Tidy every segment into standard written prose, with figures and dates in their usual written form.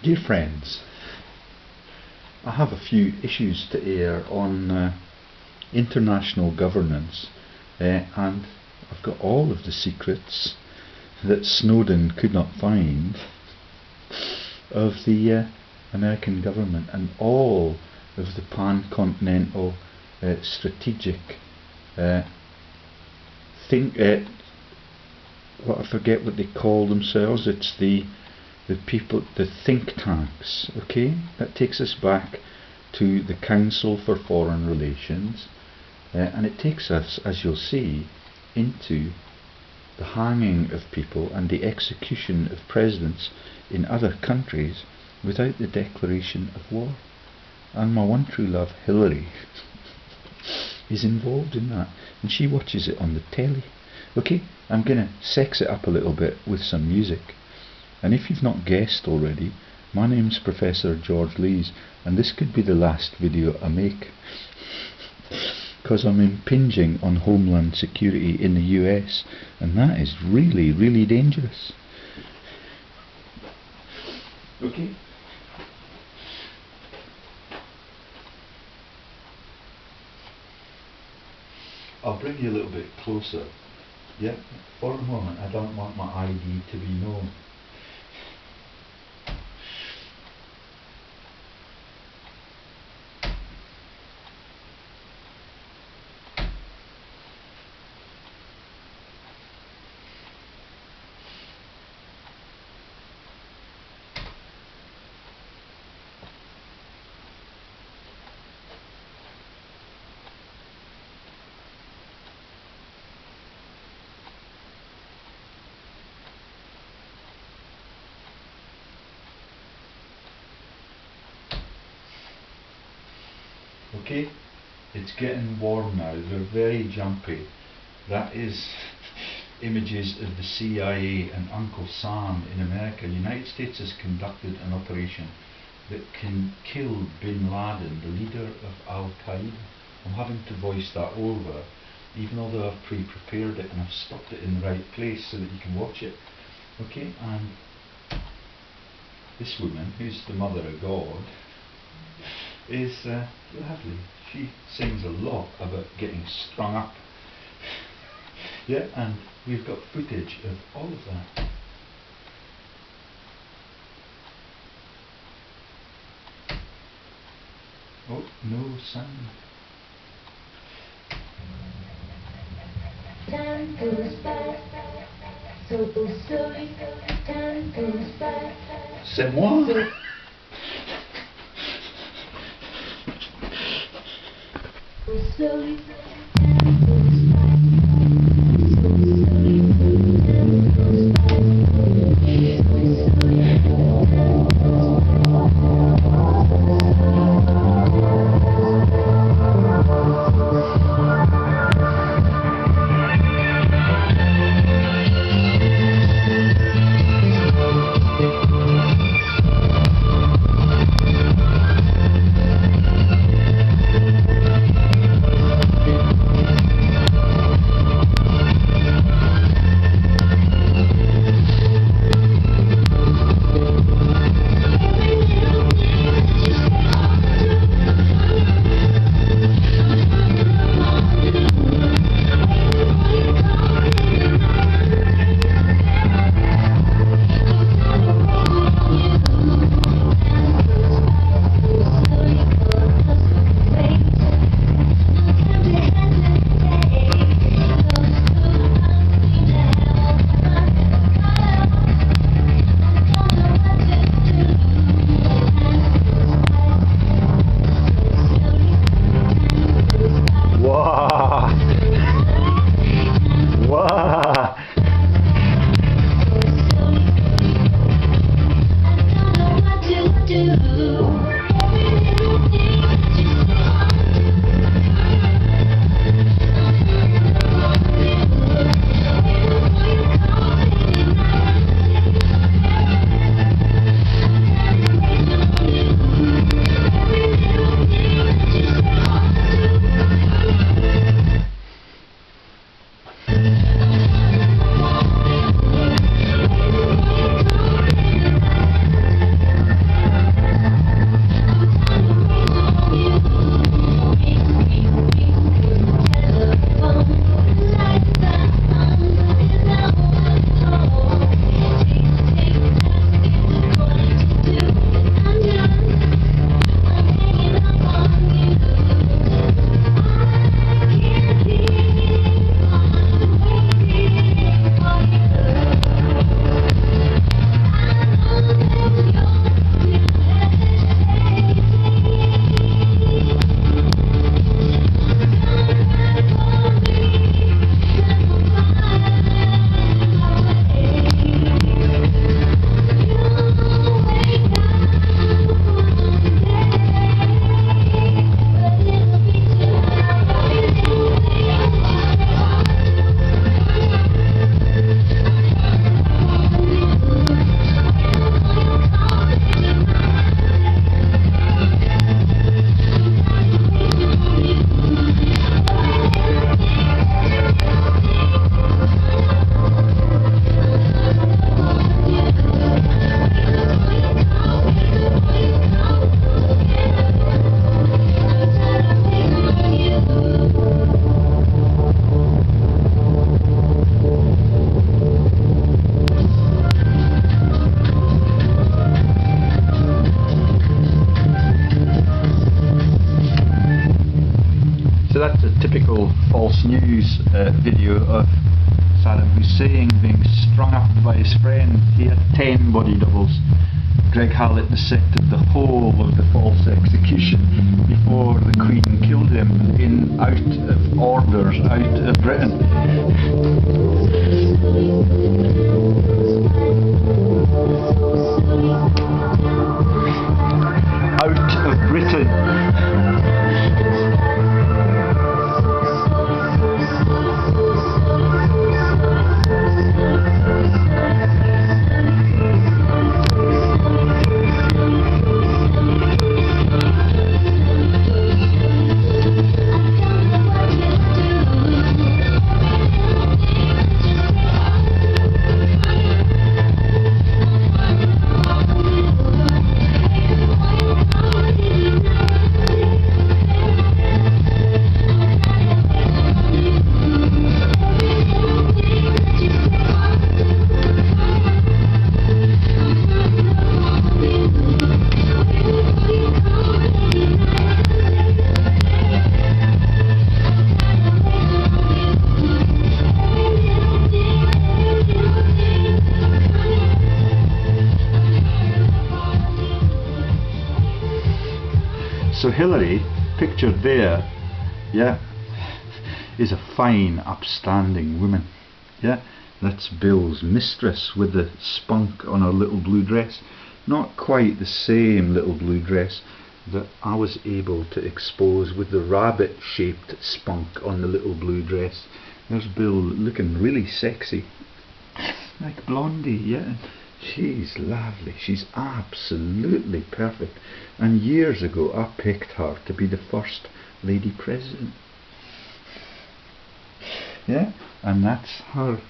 Dear friends, I have a few issues to air on international governance, and I've got all of the secrets that Snowden could not find of the American government and all of the pan-continental strategic what I forget what they call themselves. It's the people, the think tanks. Okay, that takes us back to the Council for Foreign Relations, and it takes us, as you'll see, into the hanging of people and the execution of presidents in other countries without the declaration of war. And my one true love, Hillary, is involved in that, and she watches it on the telly. Okay, I'm going to sex it up a little bit with some music. And if you've not guessed already, my name's Professor George Lees, and this could be the last video I make, because I'm impinging on homeland security in the US, and that is really, really dangerous. Okay. I'll bring you a little bit closer. Yeah, for a moment, I don't want my ID to be known. Okay, it's getting warm now. They're very jumpy. That is images of the CIA and Uncle Sam in America. The United States has conducted an operation that can kill Bin Laden, the leader of Al-Qaeda. I'm having to voice that over, even though I've pre-prepared it and I've stopped it in the right place so that you can watch it. Okay, and this woman, who's the mother of God, is lovely. She sings a lot about getting strung up. Yeah, and we've got footage of all of that. Oh, no sound. Time goes by, so slowly. Time goes by. C'est moi. Slowly, time goes by. So slowly, time goes by. So slowly, typical false news video of Sadam Hussein being strung up by his friend. He had 10 body doubles. Greg Hallett dissected the whole of the false execution before the Queen killed him in out of orders out of Britain. Out of Britain. So Hillary, pictured there, yeah, is a fine, upstanding woman. Yeah, that's Bill's mistress with the spunk on her little blue dress. Not quite the same little blue dress that I was able to expose with the rabbit-shaped spunk on the little blue dress. There's Bill looking really sexy, like Blondie, yeah. She's lovely, she's absolutely perfect, and years ago I picked her to be the first lady president. Yeah, and that's her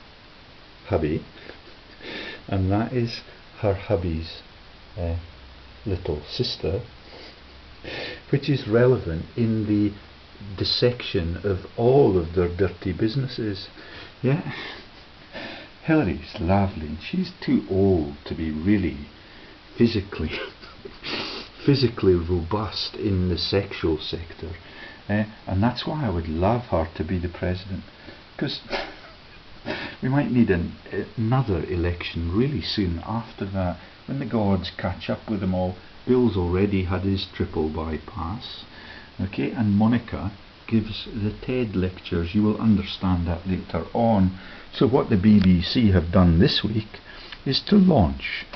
hubby, and that is her hubby's little sister, which is relevant in the dissection of all of their dirty businesses. Yeah. Hillary's lovely, and she's too old to be really physically robust in the sexual sector, and that's why I would love her to be the president, because we might need another election really soon after that, when the gods catch up with them all. Bill's already had his triple bypass, okay, and Monica gives the TED lectures. You will understand that later on. So what the BBC have done this week is to launch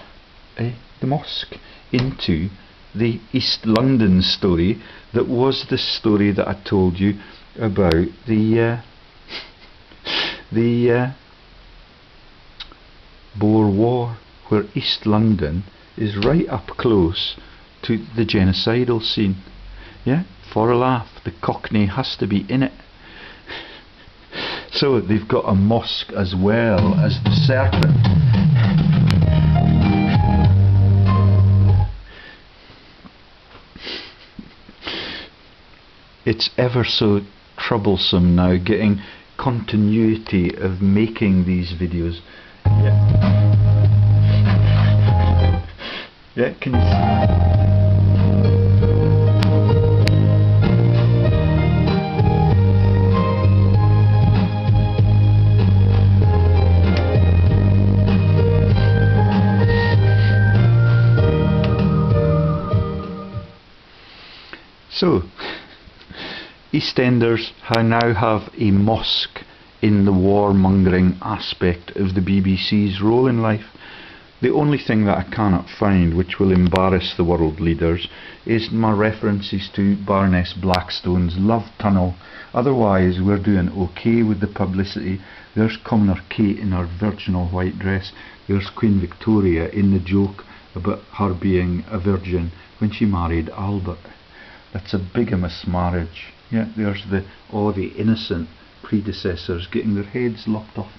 the mosque into the East London story that was the story that I told you about the Boer War, where East London is right up close to the genocidal scene. Yeah, for a laugh, the Cockney has to be in it. So they've got a mosque as well as the serpent. It's ever so troublesome now getting continuity of making these videos. Yeah, yeah, can you see? So, EastEnders now have a mosque in the warmongering aspect of the BBC's role in life. The only thing that I cannot find which will embarrass the world leaders is my references to Baroness Blackstone's love tunnel. Otherwise we're doing okay with the publicity. There's Commoner Kate in her virginal white dress. There's Queen Victoria in the joke about her being a virgin when she married Albert. That's a bigamous marriage. Yeah, there's all the innocent predecessors getting their heads lopped off.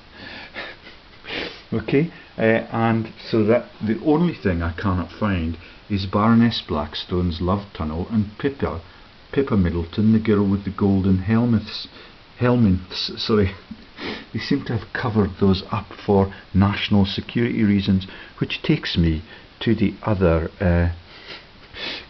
Okay, and so that the only thing I cannot find is Baroness Blackstone's love tunnel and Pippa Middleton, the girl with the golden helmets. Sorry, they seem to have covered those up for national security reasons, which takes me to the other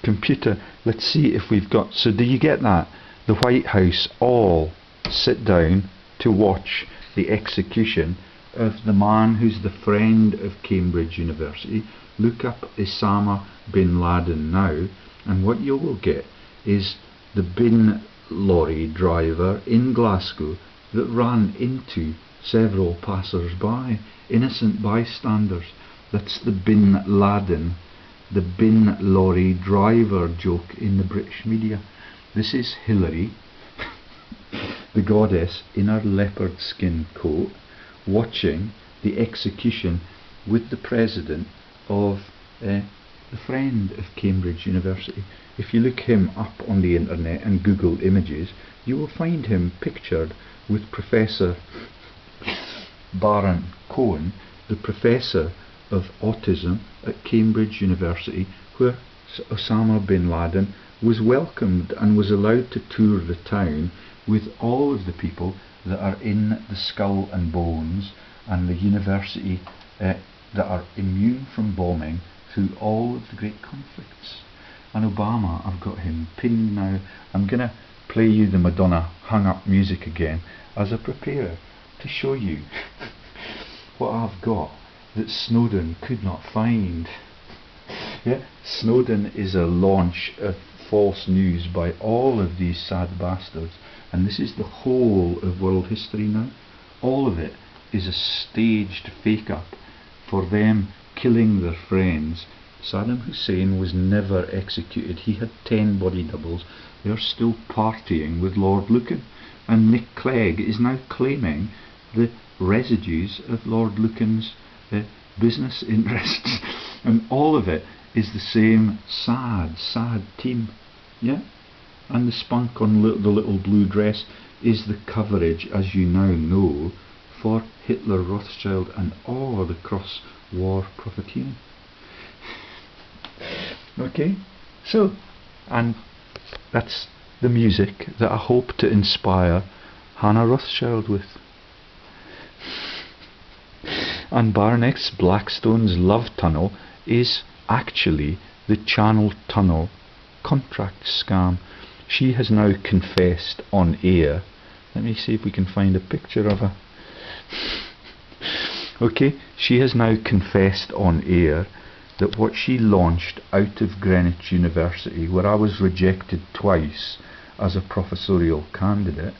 computer. Let's see if we've got. So do you get that? The White House all sit down to watch the execution of the man who's the friend of Cambridge University. Look up Osama bin Laden now, and what you will get is the bin lorry driver in Glasgow that ran into several passers-by, innocent bystanders. That's the bin Laden, the bin lorry driver joke in the British media. This is Hillary, the goddess in her leopard skin coat, watching the execution with the president of the friend of Cambridge University. If you look him up on the internet and Google images, you will find him pictured with Professor Baron Cohen, the professor of autism at Cambridge University, where Osama bin Laden was welcomed and was allowed to tour the town with all of the people that are in the Skull and Bones and the university that are immune from bombing through all of the great conflicts. And Obama, I've got him pinned now. I'm going to play you the Madonna hung up music again as I prepare to show you what I've got that Snowden could not find. Yeah, Snowden is a launch of false news by all of these sad bastards, and this is the whole of world history now. All of it is a staged fake up for them killing their friends. Saddam Hussein was never executed. He had 10 body doubles. They're still partying with Lord Lucan, and Nick Clegg is now claiming the residues of Lord Lucan's business interests, and all of it is the same sad team. Yeah, and the spunk on the little blue dress is the coverage, as you now know, for Hitler, Rothschild and all of the cross-war profiteering. Okay, so, and that's the music that I hope to inspire Hannah Rothschild with. And Baroness Blackstone's love tunnel is actually the Channel Tunnel contract scam. She has now confessed on air. Let me see if we can find a picture of her. Okay, she has now confessed on air that what she launched out of Greenwich University, where I was rejected twice as a professorial candidate,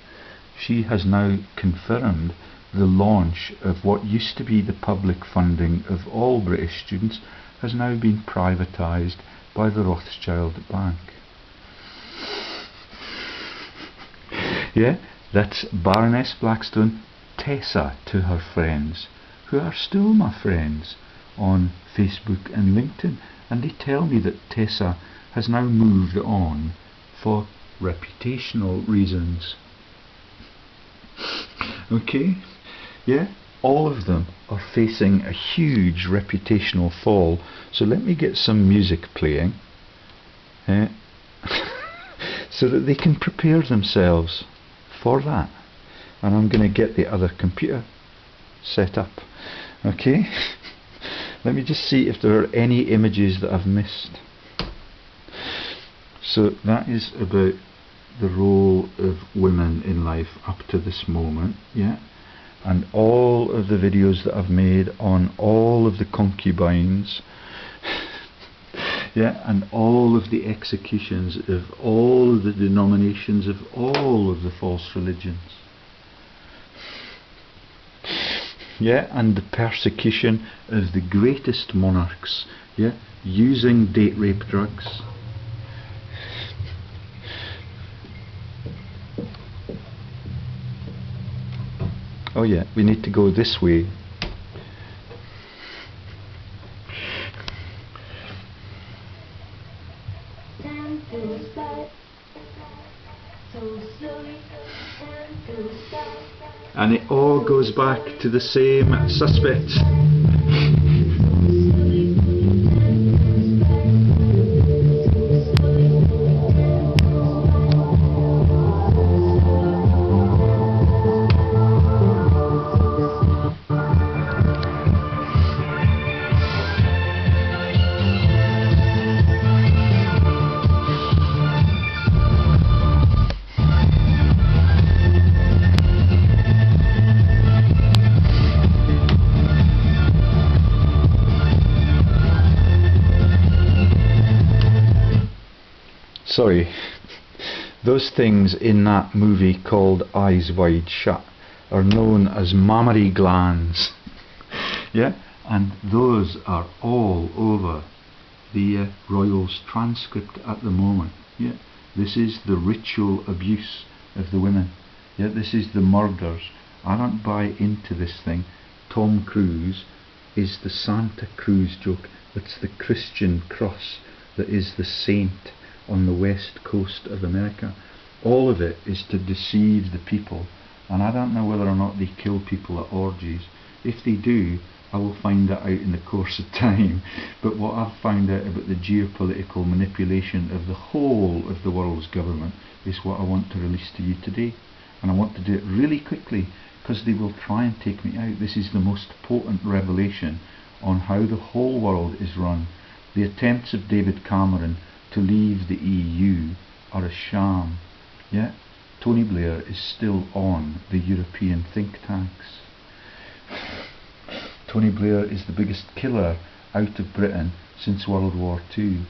she has now confirmed the launch of what used to be the public funding of all British students has now been privatised by the Rothschild Bank. Yeah, that's Baroness Blackstone, Tessa to her friends, who are still my friends on Facebook and LinkedIn, and they tell me that Tessa has now moved on for reputational reasons. Okay, yeah, all of them are facing a huge reputational fall, so let me get some music playing so that they can prepare themselves for that. And I'm going to get the other computer set up. Okay, let me just see if there are any images that I've missed. So that is about the role of women in life up to this moment, yeah, and all of the videos that I've made on all of the concubines, yeah, and all of the executions of all of the denominations of all of the false religions. Yeah, and the persecution of the greatest monarchs, yeah, using date rape drugs. Oh yeah, we need to go this way. Time goes by so slowly, time goes by. And it all goes back to the same suspects. sorry, those things in that movie called Eyes Wide Shut are known as mammary glands. Yeah, and those are all over the royals transcript at the moment. Yeah, this is the ritual abuse of the women. Yeah, this is the murders. I don't buy into this thing. Tom Cruise is the Santa Cruz joke. That's the Christian cross that is the saint on the west coast of America. All of it is to deceive the people, and I don't know whether or not they kill people at orgies. If they do, I will find that out in the course of time. But what I've found out about the geopolitical manipulation of the whole of the world's government is what I want to release to you today. And I want to do it really quickly, because they will try and take me out. This is the most potent revelation on how the whole world is run. The attempts of David Cameron to leave the EU are a sham. Yeah? Tony Blair is still on the European think tanks. Tony Blair is the biggest killer out of Britain since World War II,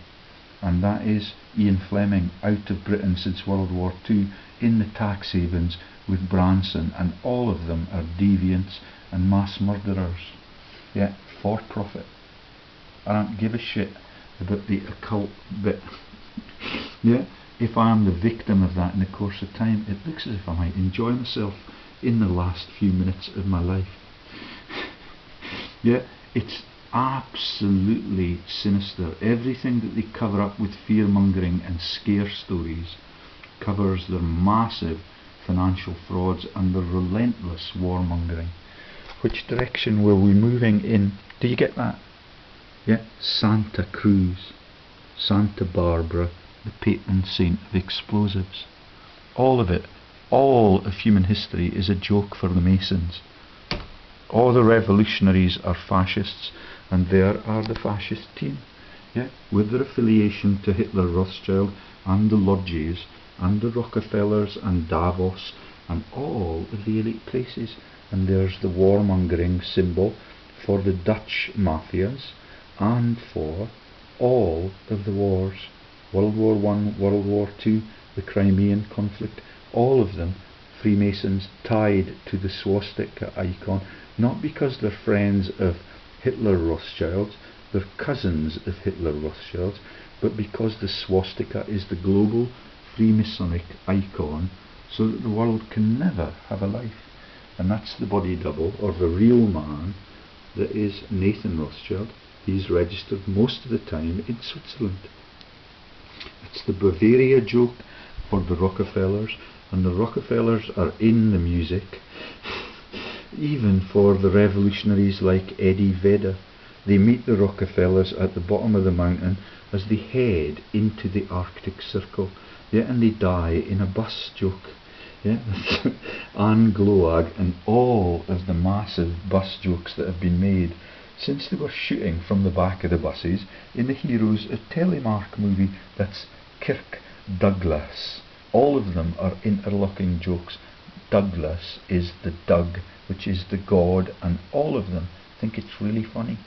and that is Ian Fleming out of Britain since World War II in the tax havens with Branson, and all of them are deviants and mass murderers. Yeah, for profit. I don't give a shit about the occult bit. Yeah, if I am the victim of that in the course of time, it looks as if I might enjoy myself in the last few minutes of my life. Yeah, it's absolutely sinister. Everything that they cover up with fear-mongering and scare stories covers their massive financial frauds and their relentless warmongering. Which direction were we moving in? Do you get that? Yeah, Santa Cruz, Santa Barbara, the patron saint of explosives. All of it, all of human history is a joke for the Masons. All the revolutionaries are fascists, and there are the fascist team, yeah, with their affiliation to Hitler, Rothschild, and the lodges, and the Rockefellers, and Davos, and all of the elite places. And there's the warmongering symbol for the Dutch mafias, and for all of the wars. World War I, World War II, the Crimean conflict, all of them Freemasons tied to the swastika icon, not because they're friends of Hitler Rothschilds, they're cousins of Hitler Rothschilds, but because the swastika is the global Freemasonic icon, so that the world can never have a life. And that's the body double, or the real man, that is Nathan Rothschild. He's registered most of the time in Switzerland. It's the Bavaria joke for the Rockefellers, and the Rockefellers are in the music, even for the revolutionaries like Eddie Vedder. They meet the Rockefellers at the bottom of the mountain as they head into the Arctic Circle, yeah, and they die in a bus joke. Yeah, Anne Gloag and all of the massive bus jokes that have been made since they were shooting from the back of the buses in the Heroes of Telemark movie. That's Kirk Douglas. All of them are interlocking jokes. Douglas is the Doug, which is the god, and all of them think it's really funny.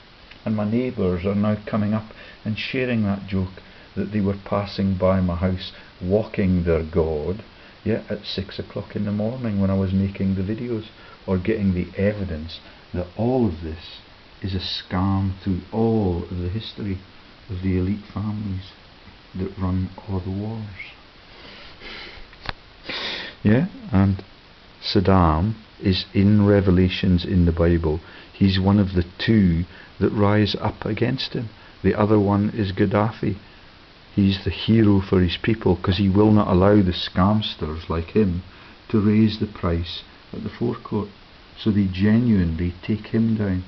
And my neighbours are now coming up and sharing that joke, that they were passing by my house walking their god, yeah, at 6 o'clock in the morning when I was making the videos, or getting the evidence that all of this is a scam through all of the history of the elite families that run all the wars. Yeah, and Sadam is in Revelations in the Bible. He's one of the two that rise up against him. The other one is Gaddafi. He's the hero for his people, because he will not allow the scamsters like him to raise the price at the forecourt. So they genuinely take him down.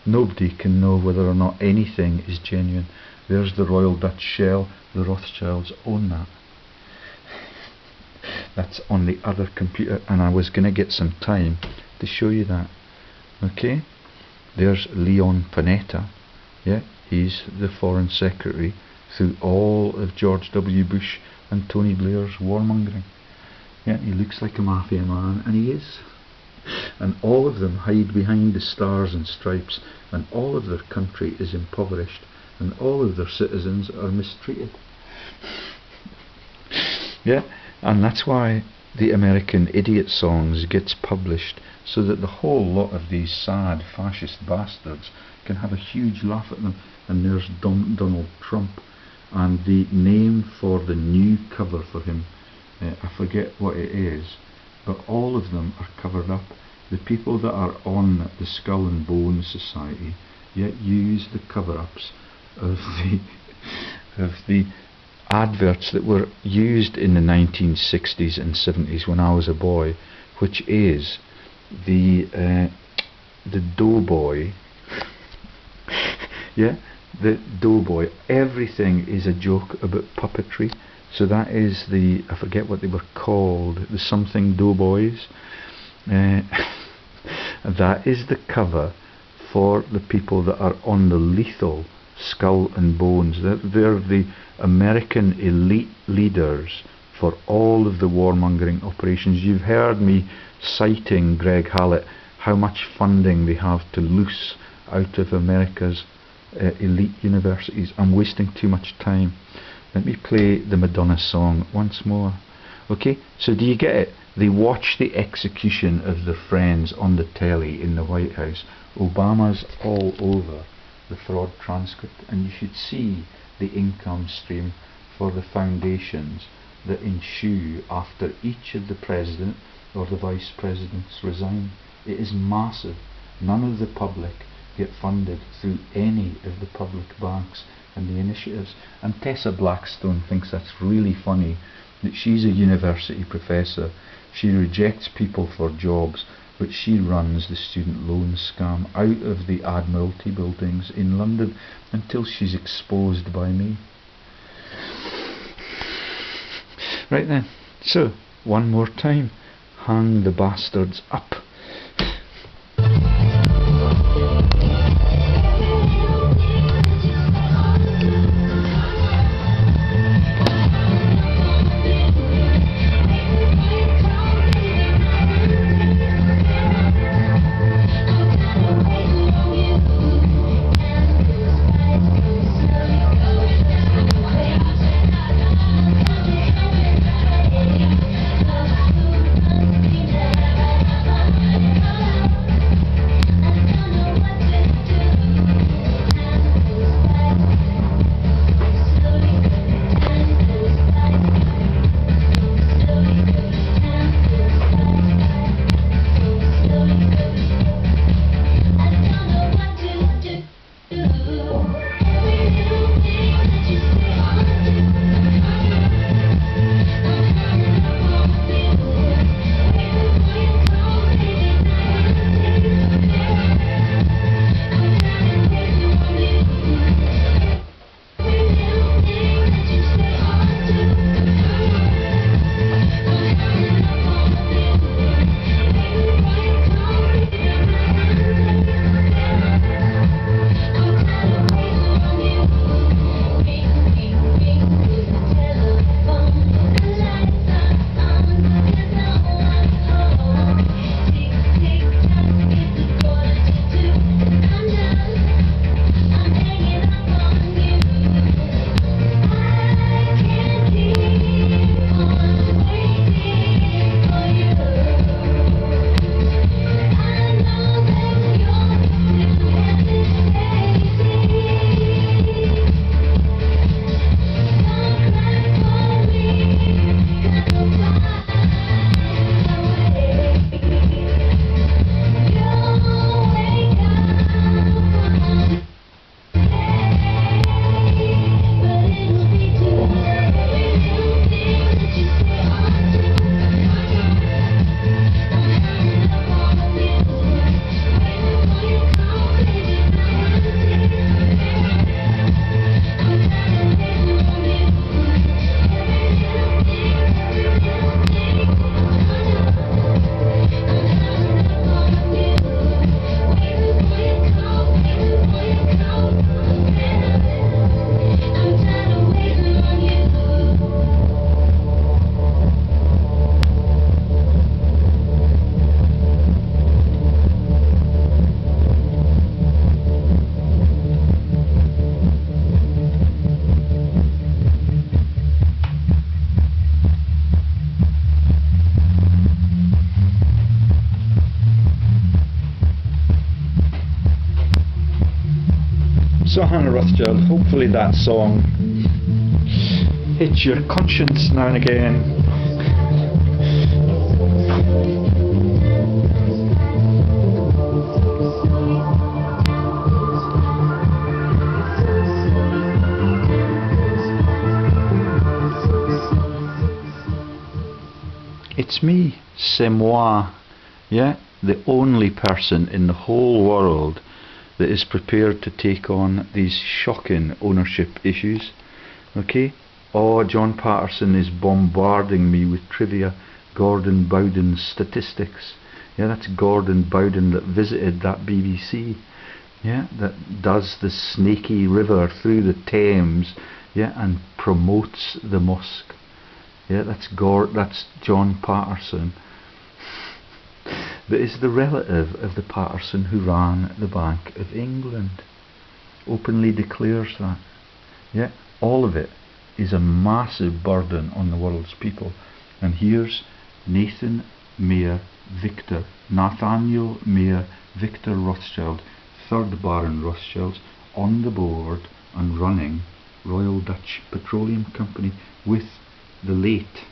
Nobody can know whether or not anything is genuine. There's the Royal Dutch Shell. The Rothschilds own that. That's on the other computer, and I was going to get some time to show you that. Okay, there's Leon Panetta. Yeah, he's the Foreign Secretary through all of George W. Bush and Tony Blair's warmongering. Yeah, he looks like a mafia man, and he is. And all of them hide behind the stars and stripes, and all of their country is impoverished, and all of their citizens are mistreated. Yeah, and that's why the American Idiot Songs gets published, so that the whole lot of these sad fascist bastards can have a huge laugh at them. And there's Donald Trump, and the name for the new cover for him, I forget what it is, but all of them are covered up. The people that are on the Skull and Bones Society yet use the cover-ups of the adverts that were used in the 1960s and 70s when I was a boy, which is the doughboy. Yeah, the doughboy. Everything is a joke about puppetry. So that is the, I forget what they were called, the something doughboys. That is the cover for the people that are on the lethal Skull and Bones. They're the American elite leaders for all of the warmongering operations. You've heard me citing Greg Hallett, how much funding they have to loose out of America's elite universities. I'm wasting too much time. Let me play the Madonna song once more. Okay, so do you get it? They watch the execution of the friends on the telly in the White House. Obama's all over the fraud transcript, and you should see the income stream for the foundations that ensue after each of the president or the vice presidents resign. It is massive. None of the public get funded through any of the public banks and the initiatives. And Tessa Blackstone thinks that's really funny, that she's a university professor, she rejects people for jobs, but she runs the student loan scam out of the Admiralty buildings in London until she's exposed by me. Right then, so one more time, hang the bastards up. Johanna Rothschild. Hopefully that song hits your conscience now and again. It's me, c'est moi, yeah, the only person in the whole world that is prepared to take on these shocking ownership issues. Okay? Oh, John Patterson is bombarding me with trivia, Gordon Bowden's statistics. Yeah, that's Gordon Bowden that visited that BBC. Yeah, that does the snaky river through the Thames, yeah, and promotes the mosque. Yeah, that's John Patterson. That is the relative of the Patterson who ran the Bank of England. Openly declares that. Yeah, all of it is a massive burden on the world's people. And here's Nathaniel Mayer Victor Rothschild, 3rd Baron Rothschild, on the board and running Royal Dutch Petroleum Company with the late.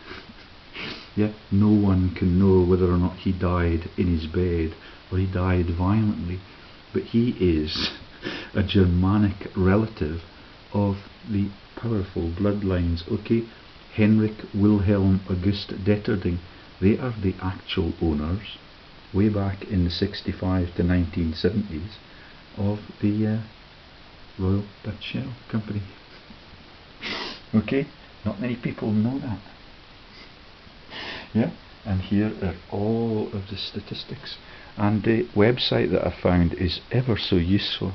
Yeah, no one can know whether or not he died in his bed or he died violently, but he is a Germanic relative of the powerful bloodlines. Okay, Henrik Wilhelm August Detterding, they are the actual owners way back in the 65 to 1970s of the Royal Dutch Shell Company. Okay, not many people know that. Yeah, and here are all of the statistics, and the website that I found is ever so useful.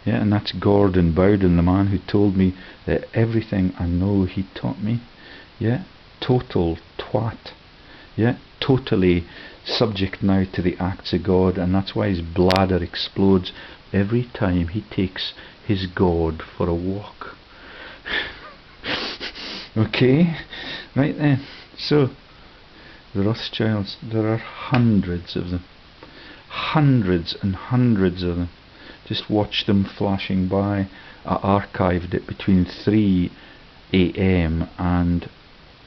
Yeah, and that's Gordon Bowden, the man who told me that everything I know he taught me. Yeah, total twat. Yeah, totally subject now to the acts of God, and that's why his bladder explodes every time he takes his God for a walk. Okay, right then, so the Rothschilds, there are hundreds of them. Hundreds and hundreds of them. Just watch them flashing by. I archived it between 3 AM and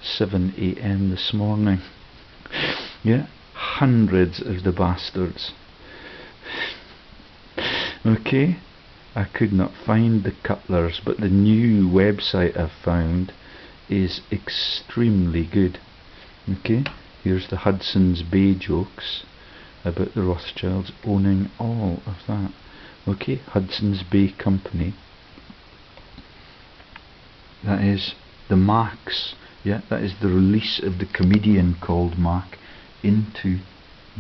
7 AM this morning. Yeah, hundreds of the bastards. Okay, I could not find the Cutlers, but the new website I've found is extremely good. Okay, here's the Hudson's Bay jokes about the Rothschilds owning all of that. Okay, Hudson's Bay Company. That is the Macs. Yeah, that is the release of the comedian called Mac into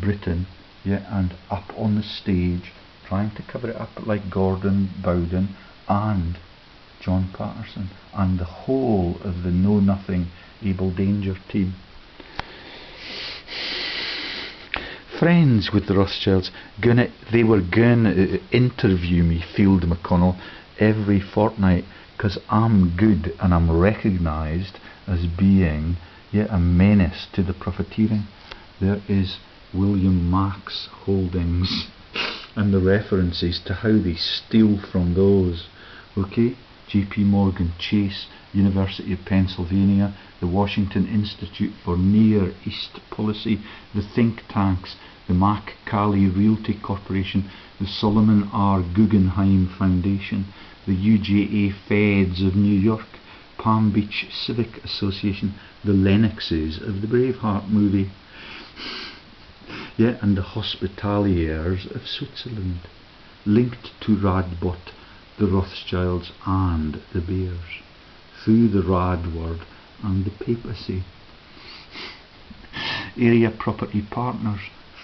Britain. Yeah, and up on the stage, trying to cover it up like Gordon Bowden and John Patterson and the whole of the Know Nothing Able Danger team. Friends with the Rothschilds, they were gonna interview me, Field McConnell, every fortnight, because I'm good and I'm recognised as being a menace to the profiteering. There is William Max Holdings and the references to how they steal from those. Okay, JP Morgan Chase, University of Pennsylvania, the Washington Institute for Near East Policy, the think tanks, the Mac Cali Realty Corporation, the Solomon R. Guggenheim Foundation, the UJA Feds of New York, Palm Beach Civic Association, the Lennoxes of the Braveheart movie, and the Hospitaliers of Switzerland, linked to Radbot, the Rothschilds and the Bears, through the Rad word and the papacy. Area Property Partners,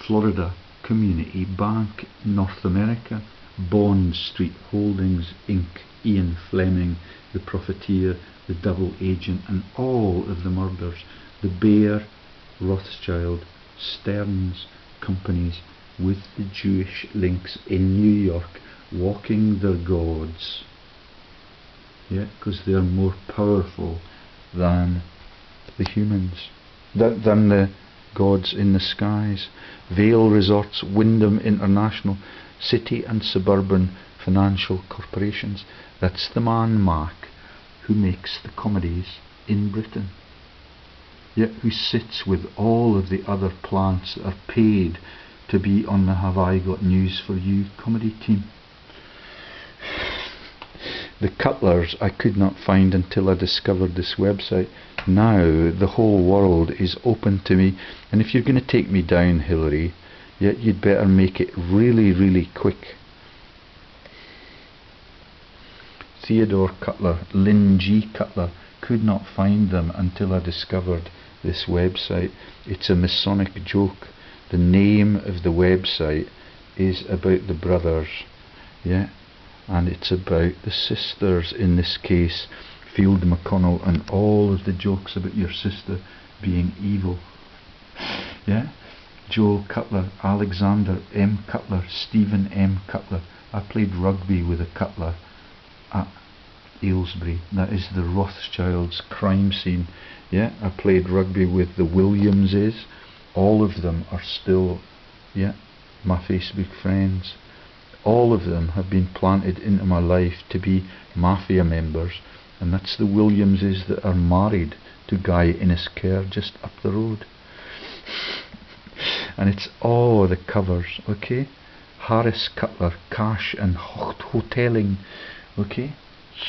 Florida Community Bank, North America, Bond Street Holdings Inc., Ian Fleming, the Profiteer, the Double Agent, and all of the murders, the Bear, Rothschild, Stearns companies with the Jewish links in New York, walking their gods. Yeah, because they are more powerful than the humans, than the gods in the skies. Vale Resorts, Wyndham International, city and suburban financial corporations. That's the man, Mark, who makes the comedies in Britain. Yet who sits with all of the other plants that are paid to be on the Have I Got News For You comedy team. The Cutlers I could not find until I discovered this website. Now the whole world is open to me, and if you're going to take me down, Hillary, yet you'd better make it really, really quick. Theodore Cutler, Lynn G. Cutler, could not find them until I discovered this website. It's a Masonic joke. The name of the website is about the brothers, yeah, and it's about the sisters, in this case Field McConnell, and all of the jokes about your sister being evil, yeah. Joel Cutler, Alexander M. Cutler, Stephen M. Cutler. I played rugby with a Cutler at Aylesbury. That is the Rothschilds crime scene. Yeah, I played rugby with the Williamses. All of them are still, yeah, my Facebook friends. All of them have been planted into my life to be mafia members, and that's the Williamses that are married to Guy Inniscare just up the road. And it's all the covers, okay? Harris Cutler, cash and hoteling, okay?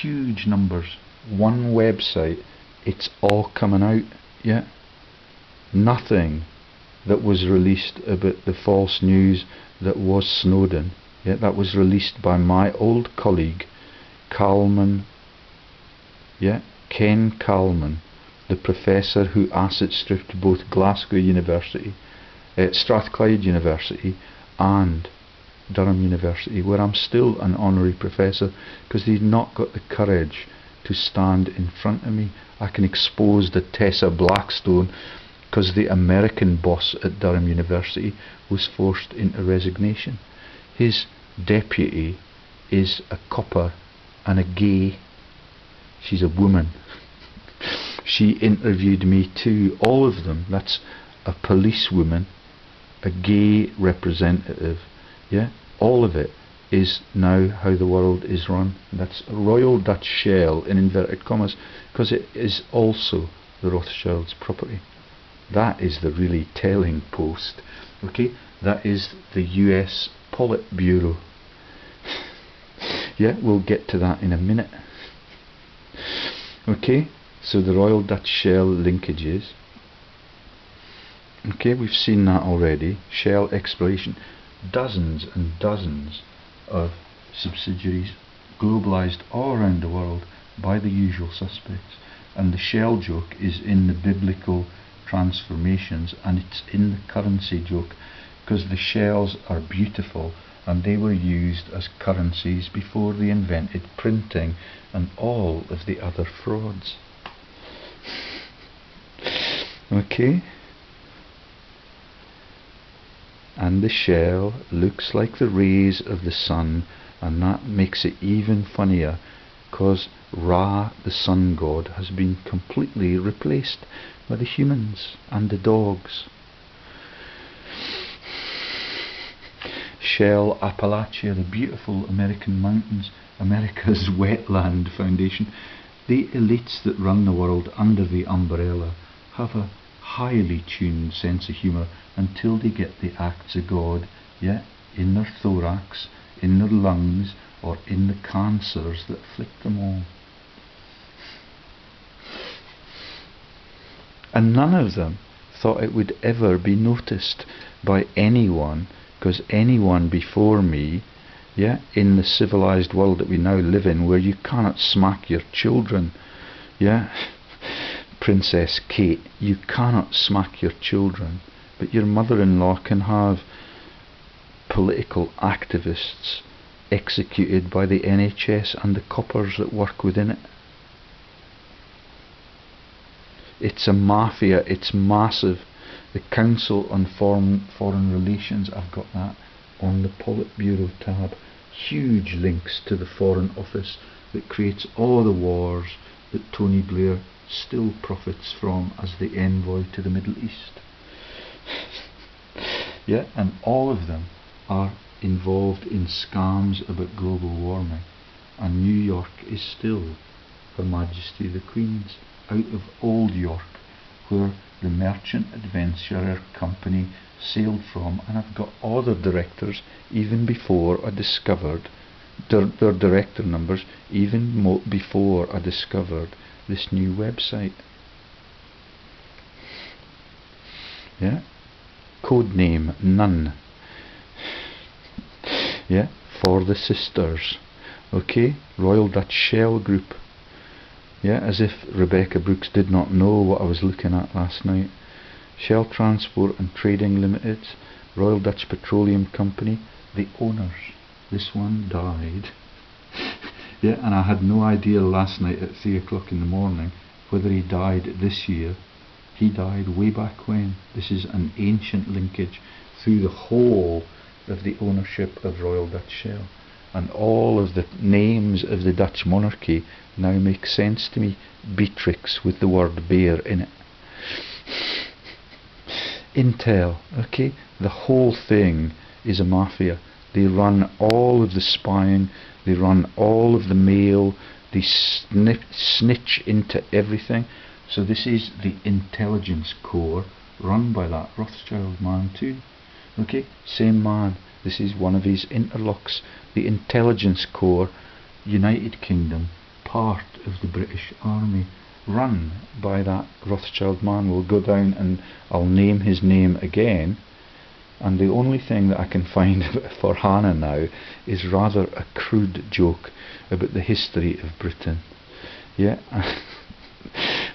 Huge numbers. One website, it's all coming out, yeah? Nothing that was released about the false news that was Snowden, yeah? That was released by my old colleague, Kalman, yeah? Ken Kalman, the professor who asset stripped both Glasgow University, Strathclyde University and Durham University, where I'm still an honorary professor, because they've not got the courage to stand in front of me. I can expose the Tessa Blackstone, because the American boss at Durham University was forced into resignation. His deputy is a copper and a gay. She's a woman. She interviewed me too, all of them. That's a policewoman, a gay representative, yeah, all of it is now how the world is run. That's Royal Dutch Shell in inverted commas, because it is also the Rothschilds' property. That is the really telling post, okay? That is the US Politburo. Yeah, we'll get to that in a minute. Okay, so the Royal Dutch Shell linkages. Okay, we've seen that already. Shell exploration, dozens and dozens of subsidiaries globalized all around the world by the usual suspects. And the Shell joke is in the biblical transformations, and it's in the currency joke, because the shells are beautiful and they were used as currencies before they invented printing and all of the other frauds. Okay, and the shell looks like the rays of the sun, and that makes it even funnier, because Ra, the sun god, has been completely replaced by the humans and the dogs. Shell Appalachia, the beautiful American mountains, America's wetland foundation. The elites that run the world under the umbrella have a highly tuned sense of humour until they get the acts of God, yeah, in their thorax, in their lungs, or in the cancers that afflict them all. And none of them thought it would ever be noticed by anyone, because anyone before me, yeah, in the civilized world that we now live in, where you cannot smack your children, yeah, Princess Kate, you cannot smack your children, but your mother-in-law can have political activists executed by the NHS and the coppers that work within it. It's a mafia, it's massive. The Council on Foreign Relations, I've got that on the Politburo tab. Huge links to the Foreign Office that creates all the wars that Tony Blair still profits from as the envoy to the Middle East. Yeah, and all of them are involved in scams about global warming, and New York is still Her Majesty the Queen's, out of Old York, where the Merchant Adventurer Company sailed from, and I've got all the directors even before I discovered their director numbers, even before I discovered this new website. Yeah, code name None. Yeah, for the sisters. Okay, Royal Dutch Shell Group. Yeah, as if Rebecca Brooks did not know what I was looking at last night. Shell Transport and Trading Limited, Royal Dutch Petroleum Company, the owners. This one died. Yeah, and I had no idea last night at 3 o'clock in the morning whether he died this year. He died way back when. This is an ancient linkage through the whole of the ownership of Royal Dutch Shell. And all of the names of the Dutch monarchy now make sense to me. Beatrix with the word bear in it. Intel, okay? The whole thing is a mafia. They run all of the spying, they run all of the mail, they snitch into everything. So this is the intelligence corps run by that Rothschild man too. Okay, same man. This is one of his interlocks. The intelligence corps, United Kingdom, part of the British Army, run by that Rothschild man. We'll go down and I'll name his name again. And the only thing that I can find for Hannah now is rather a crude joke about the history of Britain. Yeah.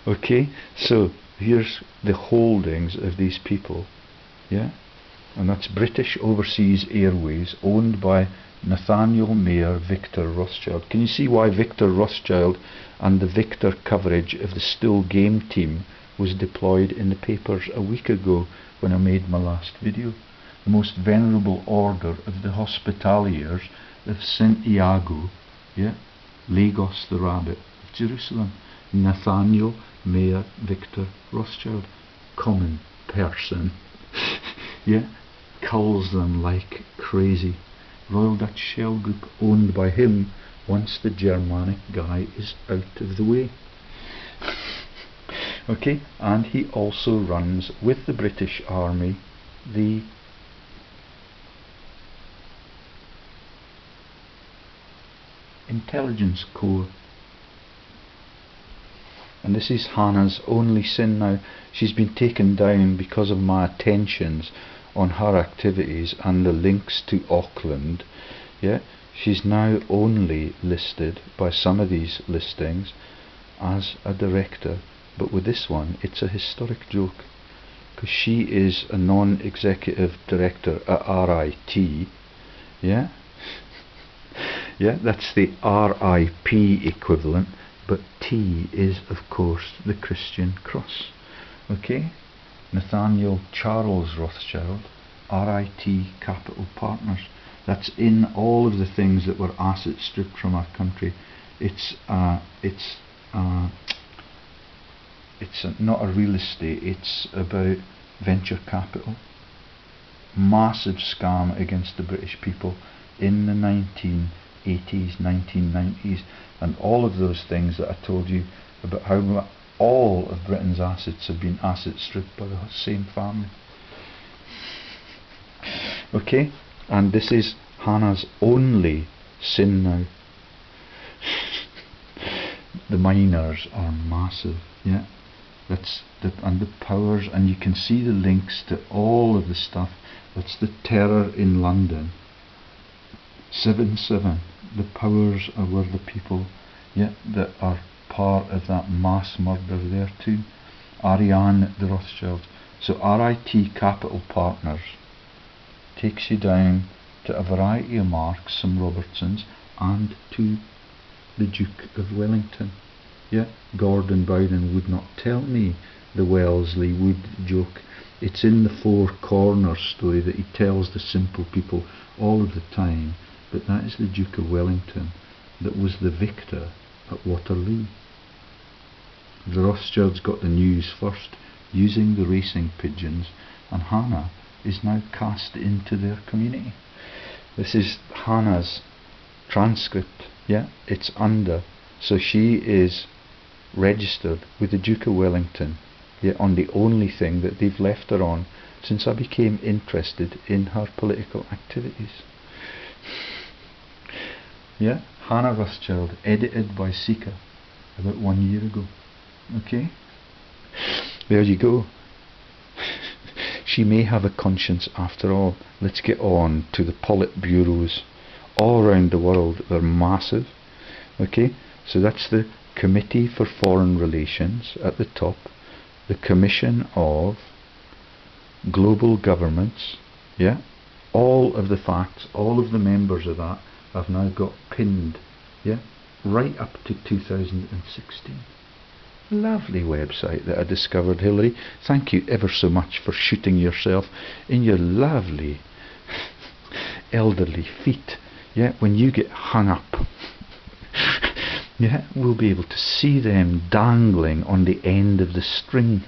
Okay, so here's the holdings of these people. Yeah. And that's British Overseas Airways, owned by Nathaniel Mayer Victor Rothschild. Can you see why Victor Rothschild and the Victor coverage of the Still Game team was deployed in the papers a week ago when I made my last video? The most venerable order of the Hospitaliers of St. Iago, yeah, Lagos the Rabbit of Jerusalem, Nathaniel Mayer Victor Rothschild, common person. Yeah, culls them like crazy. Royal Dutch Shell Group owned by him once the Germanic guy is out of the way. Okay, and he also runs with the British Army the Intelligence Corps. And this is Hannah's only sin now. She's been taken down because of my attentions on her activities and the links to Auckland. Yeah, she's now only listed by some of these listings as a director, but with this one it's a historic joke because she is a non-executive director at RIT. Yeah. Yeah, that's the RIP equivalent, but T is of course the Christian cross. Okay, Nathaniel Charles Rothschild, RIT Capital Partners. That's in all of the things that were asset stripped from our country. It's not a real estate. It's about venture capital. Massive scam against the British people in the 1980s, 1990s, and all of those things that I told you about how all of Britain's assets have been asset stripped by the same family. Okay, and this is Hannah's only sin now. The miners are massive, yeah. And the powers, and you can see the links to all of the stuff. That's the terror in London. 7/7. The powers were the people, yeah, that are part of that mass murder there too. Ariane the Rothschild. So RIT Capital Partners takes you down to a variety of marks, some Robertsons, and to the Duke of Wellington. Yeah, Gordon Bowden would not tell me the Wellesley Wood joke. It's in the Four Corners story that he tells the simple people all of the time, but that is the Duke of Wellington that was the victor at Waterloo. The Rothschilds got the news first, using the racing pigeons, and Hannah is now cast into their community. This is Hannah's transcript. Yeah, it's under. So she is registered with the Duke of Wellington, yeah, on the only thing that they've left her on since I became interested in her political activities. Yeah, Hannah Rothschild, edited by Seeker about 1 year ago. Okay, there you go. She may have a conscience after all. Let's get on to the Politburos all around the world. They're massive. Okay, so that's the Committee for Foreign Relations at the top, the Commission of Global Governments. Yeah, all of the facts, all of the members of that have now got pinned. Yeah, right up to 2016. Lovely website that I discovered, Hilary. Thank you ever so much for shooting yourself in your lovely elderly feet. Yeah, when you get hung up, yeah, we'll be able to see them dangling on the end of the string.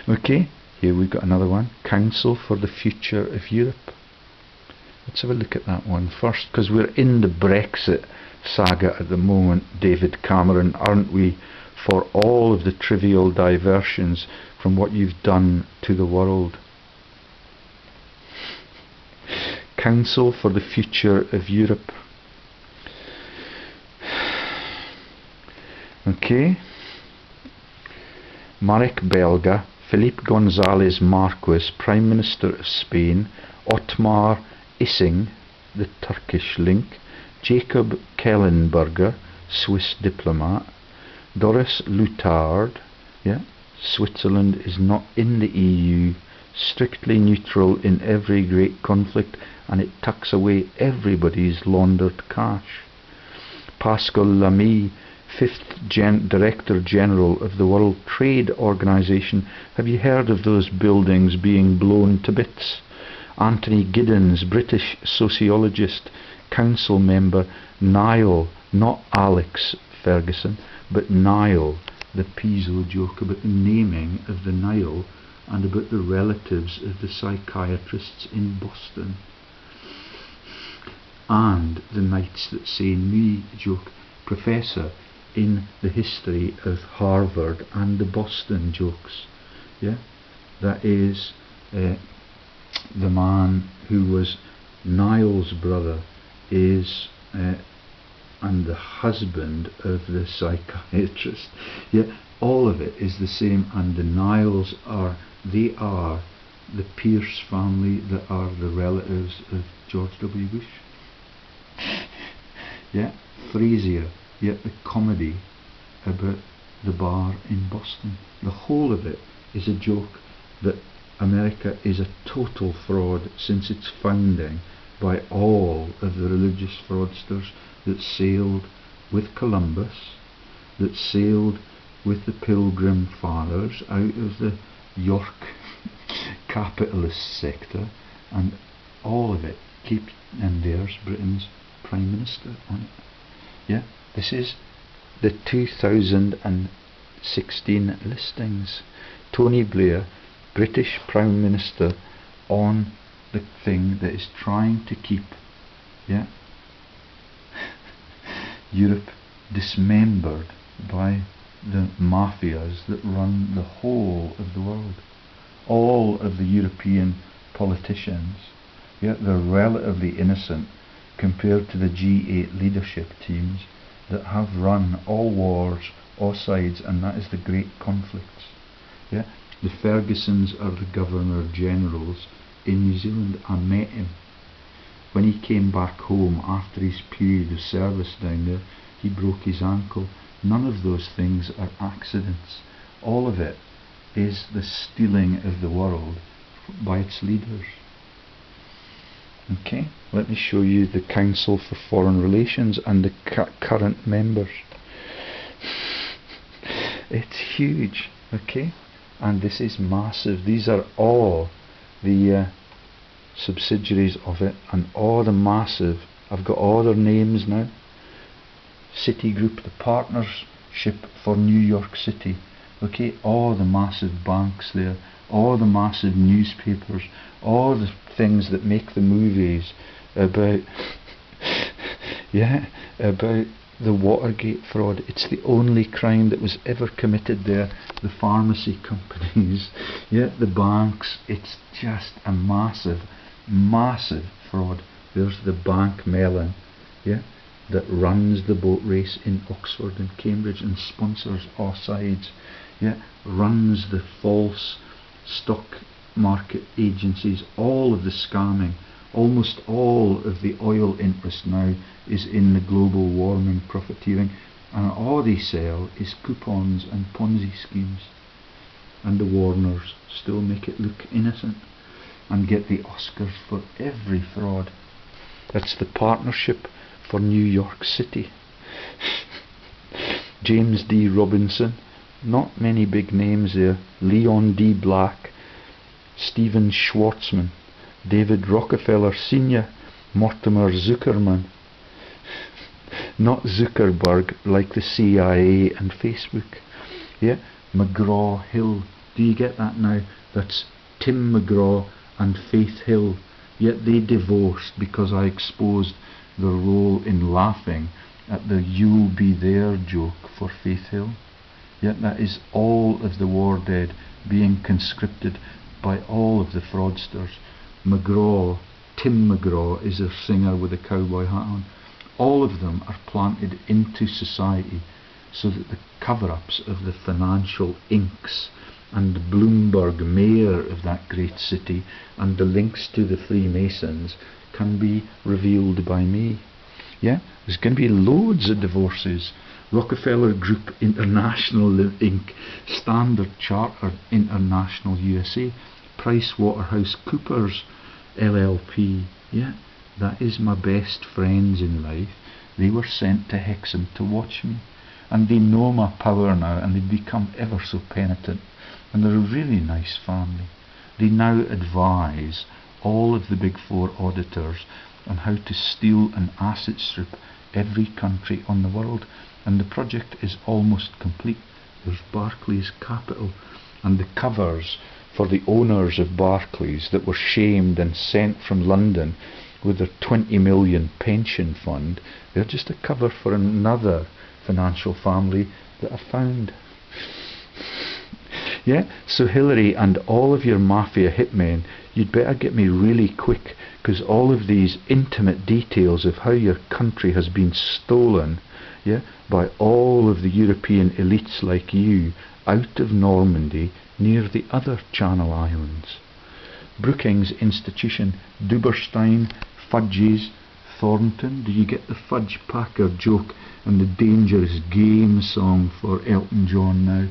Okay, here we've got another one. Council for the Future of Europe. Let's have a look at that one first, because we're in the Brexit saga at the moment, David Cameron, aren't we, for all of the trivial diversions from what you've done to the world. Council for the Future of Europe. Okay. Marek Belga, Felipe González Marquez, Prime Minister of Spain, Otmar Issing, the Turkish link, Jacob Kellenberger, Swiss diplomat, Doris Lutard, yeah, Switzerland is not in the EU, strictly neutral in every great conflict, and it tucks away everybody's laundered cash. Pascal Lamy, 5th Director General of the World Trade Organization. Have you heard of those buildings being blown to bits? Anthony Giddens, British sociologist, council member. Niall, not Alex Ferguson, but Niall, the Piso joke about the naming of the Nile and about the relatives of the psychiatrists in Boston. And the Knights That Say Me joke, professor in the history of Harvard and the Boston jokes. Yeah, that is the man who was Niall's brother is and the husband of the psychiatrist. Yeah, all of it is the same, and the Nialls are the Pierce family that are the relatives of George W. Bush. Yeah, Frasier, yet the comedy about the bar in Boston. The whole of it is a joke that America is a total fraud since its founding by all of the religious fraudsters that sailed with Columbus, that sailed with the Pilgrim Fathers out of the York capitalist sector, and all of it keeps, and there's Britain's Prime Minister on it. Yeah, this is the 2016 listings. Tony Blair, British Prime Minister, on the thing that is trying to keep, yeah, Europe dismembered by the mafias that run the whole of the world. All of the European politicians, yeah, they're relatively innocent compared to the G8 leadership teams that have run all wars, all sides, and that is the great conflicts. Yeah, the Fergusons are the Governor Generals in New Zealand. I met him when he came back home after his period of service down there. He broke his ankle. None of those things are accidents. All of it is the stealing of the world by its leaders. Okay, let me show you the Council for Foreign Relations and the current members. It's huge, okay, and this is massive. These are all the subsidiaries of it, and all the massive, I've got all their names now. Citigroup, the Partnership for New York City, okay, all the massive banks there, all the massive newspapers, all the things that make the movies about yeah, about the Watergate fraud. It's the only crime that was ever committed there. The pharmacy companies, yeah, the banks. It's just a massive, massive fraud. There's the Bank Mellon, yeah, that runs the boat race in Oxford and Cambridge and sponsors all sides, yeah, runs the false stock market agencies, all of the scamming. Almost all of the oil interest now is in the global warming profiteering, and all they sell is coupons and Ponzi schemes. And the Warners still make it look innocent and get the Oscars for every fraud. That's the Partnership for New York City. James D. Robinson, not many big names there. Leon D. Black, Stephen Schwarzman, David Rockefeller Sr., Mortimer Zuckerman. Not Zuckerberg like the CIA and Facebook. Yeah, McGraw-Hill. Do you get that now? That's Tim McGraw and Faith Hill. Yet they divorced because I exposed their role in laughing at the "you'll be there" joke for Faith Hill. Yet that is all of the war dead being conscripted by all of the fraudsters. McGraw, Tim McGraw is a singer with a cowboy hat on. All of them are planted into society so that the cover-ups of the financial inks and the Bloomberg mayor of that great city and the links to the Freemasons can be revealed by me. Yeah, there's going to be loads of divorces. Rockefeller Group International Inc., Standard Chartered International USA, PricewaterhouseCoopers LLP. Yeah, that is my best friends in life. They were sent to Hexham to watch me, and they know my power now, and they've become ever so penitent, and they're a really nice family. They now advise all of the Big Four auditors on how to steal and asset strip every country on the world, and the project is almost complete. There's Barclays Capital, and the covers for the owners of Barclays that were shamed and sent from London with their 20 million pension fund, they're just a cover for another financial family that I found. Yeah, so Hillary and all of your mafia hitmen, you'd better get me really quick, because all of these intimate details of how your country has been stolen, yeah, by all of the European elites like you out of Normandy near the other Channel Islands. Brookings Institution, Duberstein, Fudges, Thornton. Do you get the Fudge Packer joke and the Dangerous Game song for Elton John now?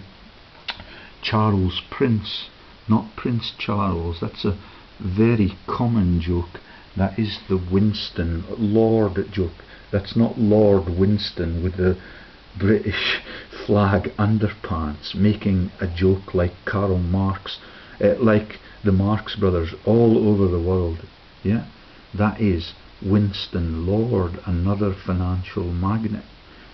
Charles Prince, not Prince Charles. That's a very common joke. That is the Winston Lord joke. That's not Lord Winston with the British flag underpants making a joke like Karl Marx, like the Marx brothers all over the world. Yeah, that is Winston Lord, another financial magnate.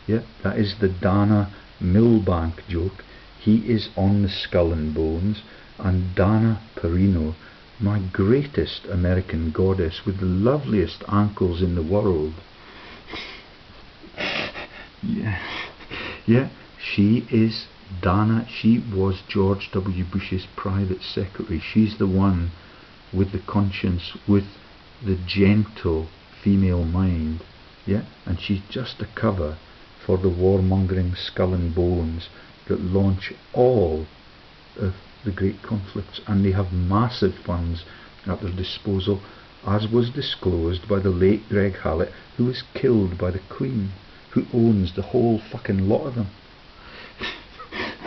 Yeah, that is the Dana Milbank joke. He is on the Skull and Bones, and Dana Perino, my greatest American goddess with the loveliest ankles in the world. Yeah, she is Dana. She was George W. Bush's private secretary. She's the one with the conscience, with the gentle female mind. Yeah, and she's just a cover for the warmongering Skull and Bones that launch all of the great conflicts, and they have massive funds at their disposal, as was disclosed by the late Greg Hallett, who was killed by the Queen, who owns the whole fucking lot of them.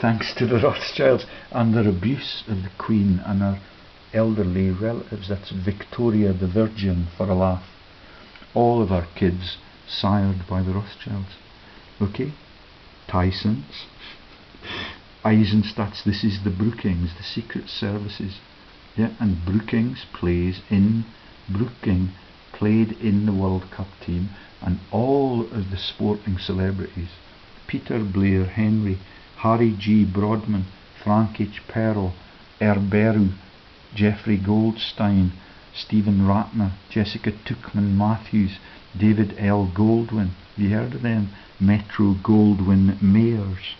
Thanks to the Rothschilds and their abuse of the Queen and her elderly relatives. That's Victoria the Virgin for a laugh. All of our kids sired by the Rothschilds. Okay? Tysons, Eisenstadts. This is the Brookings, the Secret Services. Yeah, and Brookings played in the World Cup team, and all of the sporting celebrities, Peter Blair Henry, Harry G. Broadman, Frank H. Pearl, Erberu, Jeffrey Goldstein, Stephen Ratner, Jessica Tuchman Matthews, David L. Goldwyn. Have you heard of them? Metro Goldwyn Mayors.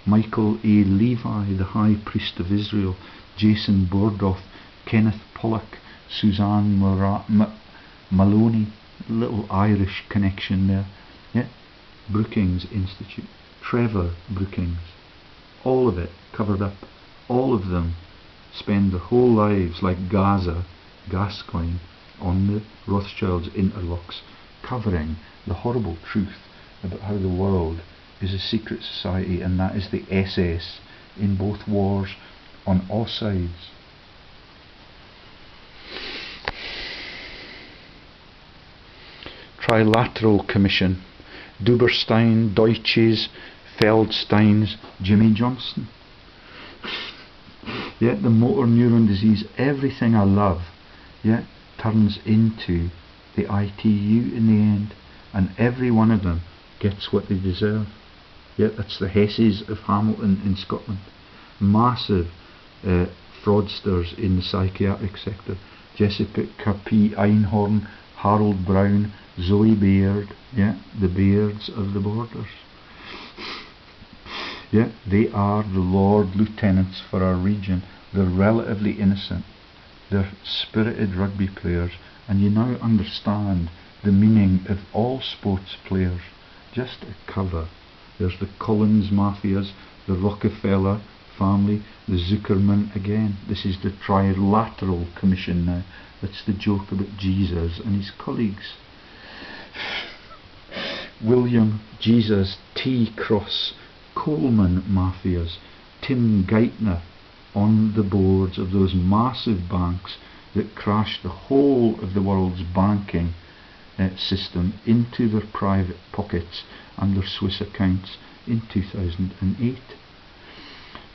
Michael A. Levi, the High Priest of Israel, Jason Bordoff, Kenneth Pollock, Suzanne Maloney, little Irish connection there. Yeah, Brookings Institute, Trevor Brookings, all of it covered up. All of them spend their whole lives like Gaza, Gascoigne, on the Rothschilds' interlocks, covering the horrible truth about how the world is a secret society, and that is the SS in both wars on all sides. Trilateral Commission, Duberstein, Deutsches, Feldsteins, Jimmy Johnston. Yeah, the motor neuron disease, everything I love, yeah, turns into the ITU in the end, and every one of them gets what they deserve. Yeah, that's the Hesses of Hamilton in Scotland. Massive fraudsters in the psychiatric sector. Jessica P. Einhorn, Harold Brown, Zoe Baird, yeah, the Bairds of the borders. Yeah, they are the Lord Lieutenants for our region. They're relatively innocent. They're spirited rugby players, and you now understand the meaning of all sports players. Just a cover. There's the Collins Mafias, the Rockefeller family, the Zuckerman again. This is the Trilateral Commission now. That's the joke about Jesus and his colleagues. William Jesus T. Cross, Coleman Mafias, Tim Geithner on the boards of those massive banks that crashed the whole of the world's banking system into their private pockets and their Swiss accounts in 2008.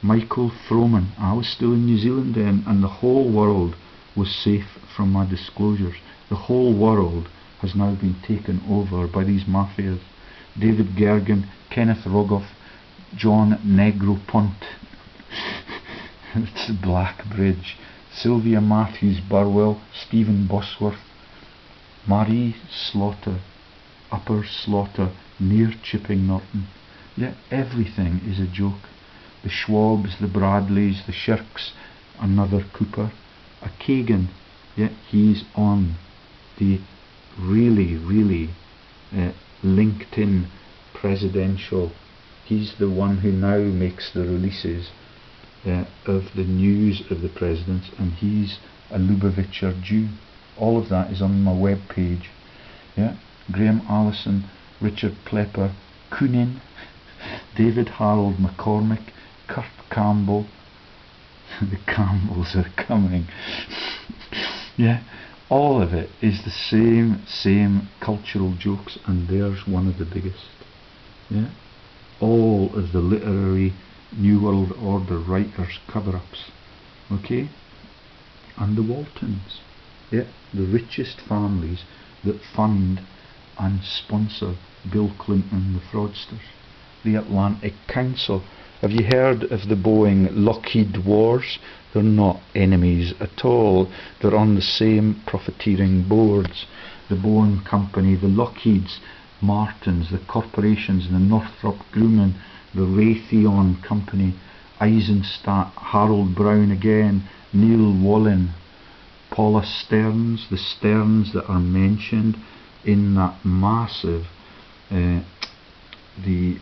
Michael Froman, I was still in New Zealand then, and the whole world was safe from my disclosures. The whole world has now been taken over by these mafias. David Gergen, Kenneth Rogoff, John Negroponte, it's the Black Bridge, Sylvia Matthews Burwell, Stephen Bosworth, Marie Slaughter, Upper Slaughter, near Chipping Norton. Yeah, everything is a joke. The Schwabs, the Bradleys, the Shirks, another Cooper, a Kagan, yeah, he's on the really LinkedIn presidential. He's the one who now makes the releases of the news of the presidents, and he's a Lubavitcher Jew. All of that is on my web page. Yeah, Graham Allison, Richard Plepper, Kunin, David Harold McCormick, Kurt Campbell. The Campbells are coming. Yeah, all of it is the same cultural jokes, and there's one of the biggest. Yeah, all of the literary New World Order writers' cover-ups. Okay, and the Waltons. Yeah, the richest families that fund and sponsor Bill Clinton, the fraudsters. The Atlantic Council. Have you heard of the Boeing Lockheed wars? They're not enemies at all. They're on the same profiteering boards. The Boeing company, the Lockheeds, Martins, the corporations, the Northrop Grumman, the Raytheon company, Eisenstadt, Harold Brown again, Neil Wallin, Paula Stearns, the Stearns that are mentioned in that massive, the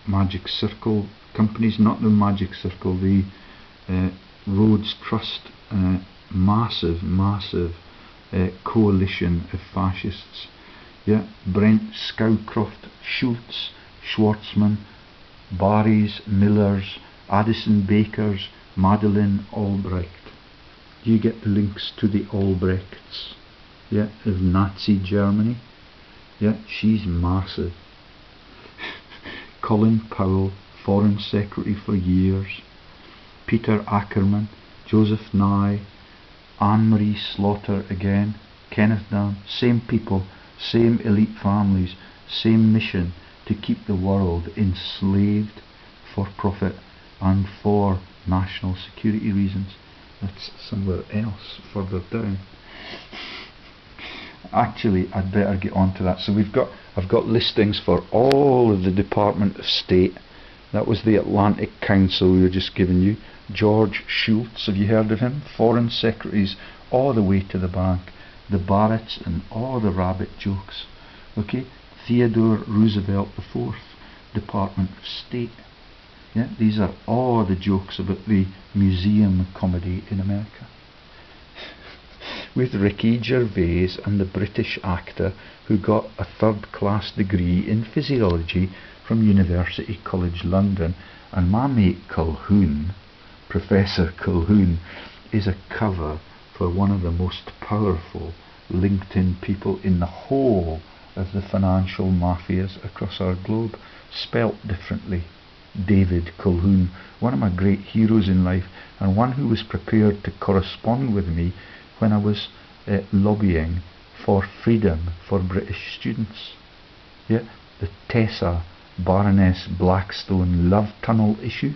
Magic Circle companies, not the Magic Circle, the Rhodes Trust, massive coalition of fascists. Yeah, Brent Scowcroft, Schultz, Schwartzman, Barrys, Millers, Addison Bakers, Madeleine Albright. You get the links to the Albrechts, yeah, of Nazi Germany. Yeah, she's massive. Colin Powell, Foreign Secretary for years. Peter Ackerman, Joseph Nye, Anne-Marie Slaughter again, Kenneth Dunn, same people, same elite families, same mission to keep the world enslaved for profit and for national security reasons. That's somewhere else further down. Actually, I'd better get on to that. So I've got listings for all of the Department of State. That was the Atlantic Council we were just giving you. George Shultz, have you heard of him? Foreign secretaries all the way to the bank. The Barretts and all the rabbit jokes. Okay, Theodore Roosevelt IV, Department of State. Yeah, these are all the jokes about the museum comedy in America. With Ricky Gervais and the British actor who got a third-class degree in physiology from University College London, and my mate Colquhoun, Professor Colquhoun, is a cover for one of the most powerful LinkedIn people in the whole of the financial mafias across our globe, spelt differently. David Colquhoun, one of my great heroes in life, and one who was prepared to correspond with me when I was lobbying for freedom for British students. Yeah, the Tessa Baroness Blackstone love tunnel issue.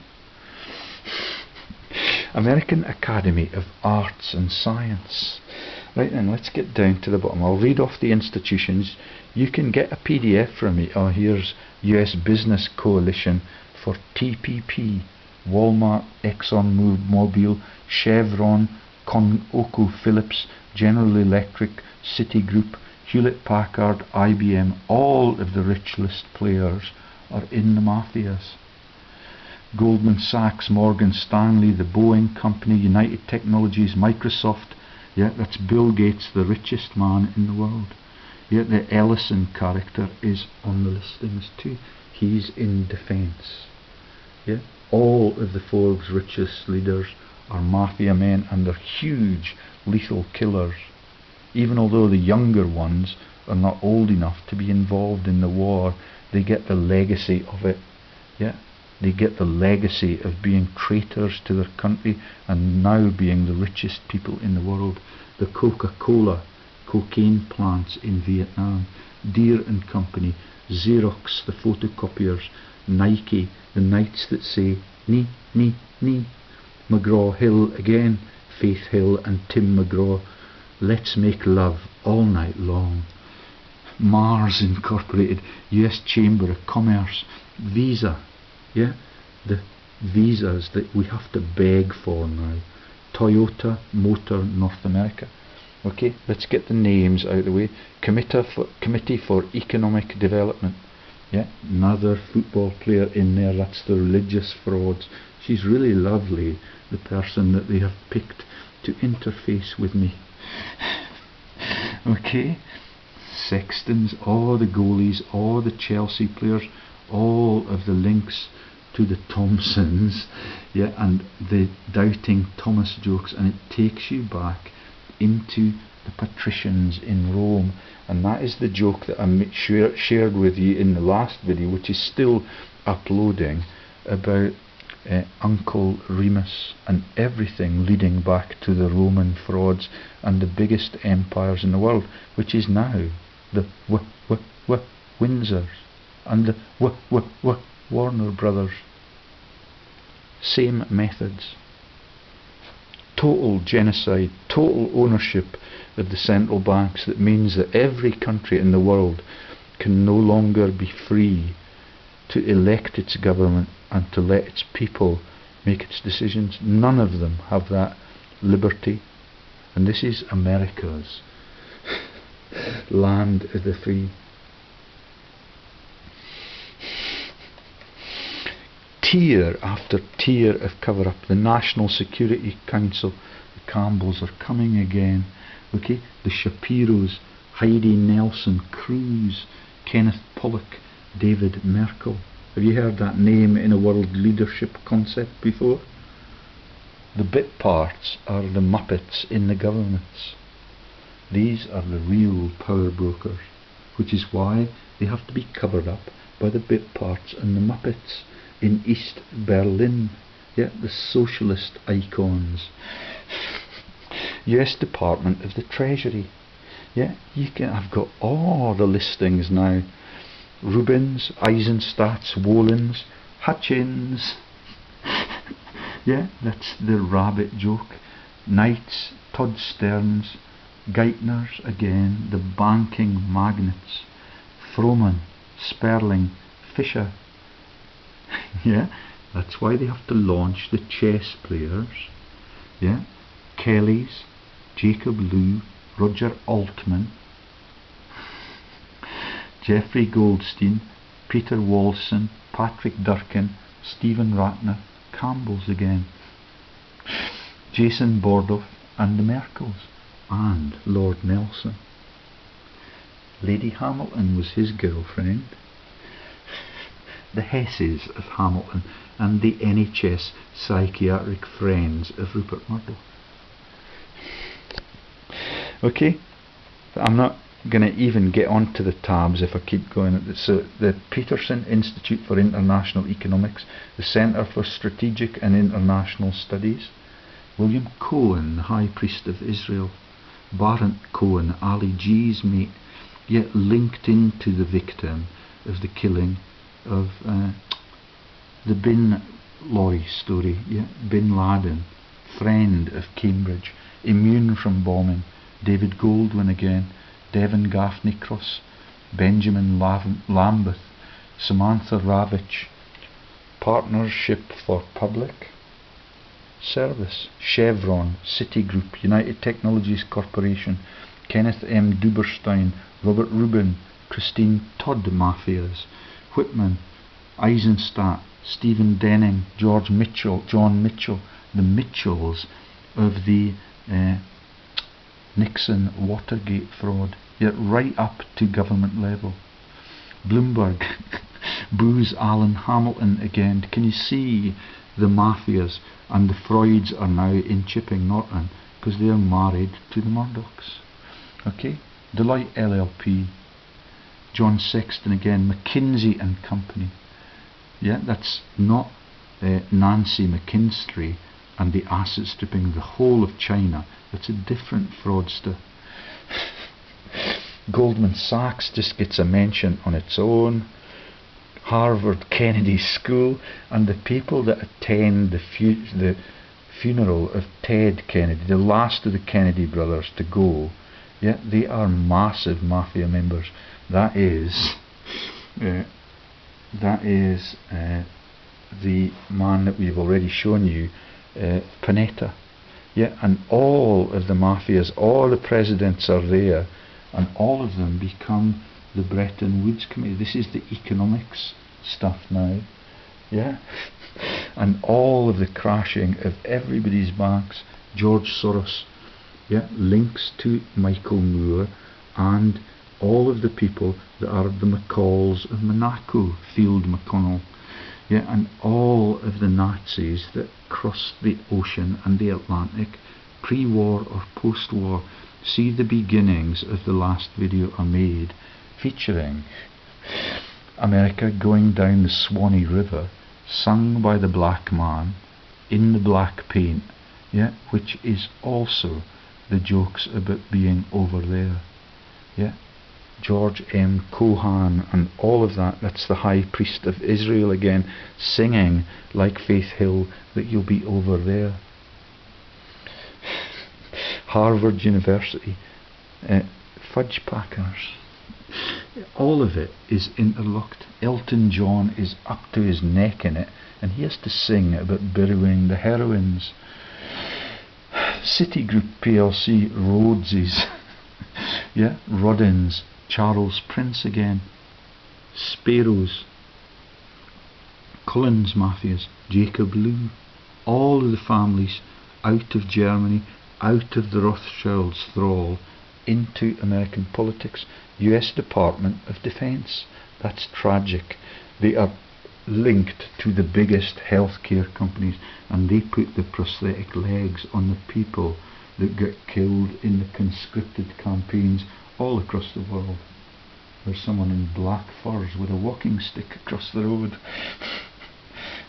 American Academy of Arts and Science. Right then, let's get down to the bottom. I'll read off the institutions. You can get a PDF from me. Oh, here's US Business Coalition for TPP, Walmart, ExxonMobil, Chevron, ConocoPhillips, General Electric, Citigroup, Hewlett-Packard, IBM. All of the rich list players are in the mafias. Goldman Sachs, Morgan Stanley, the Boeing Company, United Technologies, Microsoft. Yeah, that's Bill Gates, the richest man in the world. Yeah, the Ellison character is on the listings too. He's in defence. Yeah, all of the Forbes richest leaders are mafia men, and they're huge, lethal killers. Even although the younger ones are not old enough to be involved in the war, they get the legacy of it. Yeah, they get the legacy of being traitors to their country and now being the richest people in the world. The Coca-Cola cocaine plants in Vietnam, Deere and Company, Xerox, the photocopiers, Nike, the knights that say ni, ni, ni, McGraw-Hill again, Faith Hill and Tim McGraw, let's make love all night long. Mars Incorporated, US Chamber of Commerce, Visa, yeah, the visas that we have to beg for now. Toyota Motor North America. Okay, let's get the names out of the way. Committee for Economic Development. Yeah, another football player in there. That's the religious frauds. She's really lovely, the person that they have picked to interface with me. Okay, Sextons, all the goalies, all the Chelsea players, all of the links to the Thompsons, yeah, and the doubting Thomas jokes, and it takes you back into the patricians in Rome. And that is the joke that I shared with you in the last video, which is still uploading, about Uncle Remus and everything leading back to the Roman frauds and the biggest empires in the world, which is now the Windsors and the Warner Brothers. Same methods. Total genocide, total ownership of the central banks, that means that every country in the world can no longer be free to elect its government and to let its people make its decisions. None of them have that liberty. And this is America's land of the free. Tier after tier of cover-up. The National Security Council, the Campbells are coming again. Okay, the Shapiros, Heidi Nelson, Cruz, Kenneth Pollock, David Merkel. Have you heard that name in a world leadership concept before? The bit parts are the Muppets in the governments. These are the real power brokers, which is why they have to be covered up by the bit parts and the Muppets in East Berlin. Yeah, the socialist icons. US Department of the Treasury. Yeah, I've got all the listings now. Rubins, Eisenstadts, Wolins, Hutchins. Yeah, that's the rabbit joke. Knights, Todd Stearns, Geithners again, the banking magnates, Froman, Sperling, Fisher. Yeah, that's why they have to launch the chess players. Yeah, Kellys, Jacob Lew, Roger Altman, Jeffrey Goldstein, Peter Walson, Patrick Durkin, Stephen Ratner, Campbell's again, Jason Bordoff and the Merkels, and Lord Nelson. Lady Hamilton was his girlfriend. The Hesses of Hamilton and the NHS psychiatric friends of Rupert Murdoch. Okay, I'm not going to even get onto the tabs if I keep going. So the Peterson Institute for International Economics, the Centre for Strategic and International Studies, William Cohen, the High Priest of Israel, Barrett Cohen, Ali G's mate, yet linked into the victim of the killing of the Bin Laden story, Bin Laden, friend of Cambridge, immune from bombing, David Goldwyn again, Devon Gaffney Cross, Benjamin Lambeth, Samantha Ravitch, Partnership for Public Service, Chevron, Citigroup, United Technologies Corporation, Kenneth M. Duberstein, Robert Rubin, Christine Todd Mafias, Whitman, Eisenstadt, Stephen Denning, George Mitchell, John Mitchell, the Mitchells of the Nixon Watergate fraud, yet right up to government level. Bloomberg, Booz Allen Hamilton again. Can you see the mafias? And the Freuds are now in Chipping Norton because they are married to the Murdochs. Okay, Deloitte LLP, John Sexton again, McKinsey and Company. Yeah, that's not Nancy McKinstry and the asset stripping the whole of China. That's a different fraudster. Goldman Sachs just gets a mention on its own. Harvard Kennedy School, and the people that attend the funeral of Ted Kennedy, the last of the Kennedy brothers to go, yeah, they are massive mafia members. That is the man that we've already shown you, Panetta. Yeah, and all of the mafias, all the presidents are there, and all of them become the Bretton Woods Committee. This is the economics stuff now. Yeah, and all of the crashing of everybody's banks. George Soros, yeah, links to Michael Moore and all of the people that are the McCalls of Monaco, Field McConnell, yeah, and all of the Nazis that crossed the ocean and the Atlantic, pre-war or post-war. See the beginnings of the last video I made, featuring America going down the Swanee River, sung by the black man in the black paint, yeah, which is also the jokes about being over there. Yeah, George M. Cohan and all of that. That's the High Priest of Israel again, singing like Faith Hill that you'll be over there. Harvard University, fudge packers. All of it is interlocked. Elton John is up to his neck in it, and he has to sing about burrowing the heroines. Citigroup PLC, Rhodeses, yeah, Roddins, Charles Prince again, Sparrows, Collins Mafias, Jacob Lew, all of the families out of Germany, out of the Rothschilds' thrall, into American politics. US Department of Defense. That's tragic. They are linked to the biggest healthcare companies, and they put the prosthetic legs on the people that get killed in the conscripted campaigns all across the world. There's someone in black furs with a walking stick across the road.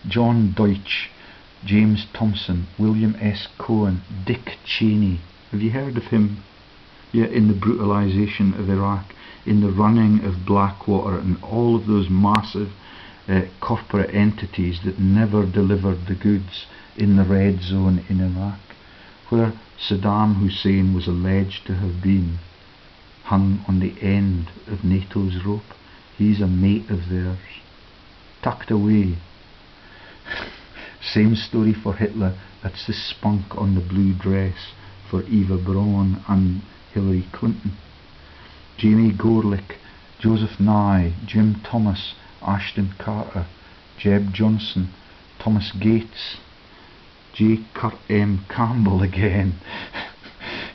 John Deutsch, James Thompson, William S. Cohen, Dick Cheney. Have you heard of him? Yeah, in the brutalisation of Iraq, in the running of Blackwater and all of those massive corporate entities that never delivered the goods in the red zone in Iraq. where Saddam Hussein was alleged to have been hung on the end of NATO's rope. He's a mate of theirs, tucked away. Same story for Hitler. That's the spunk on the blue dress for Eva Braun and Hillary Clinton. Jamie Gorelick, Joseph Nye, Jim Thomas, Ashton Carter, Jeb Johnson, Thomas Gates, J. M. Campbell again.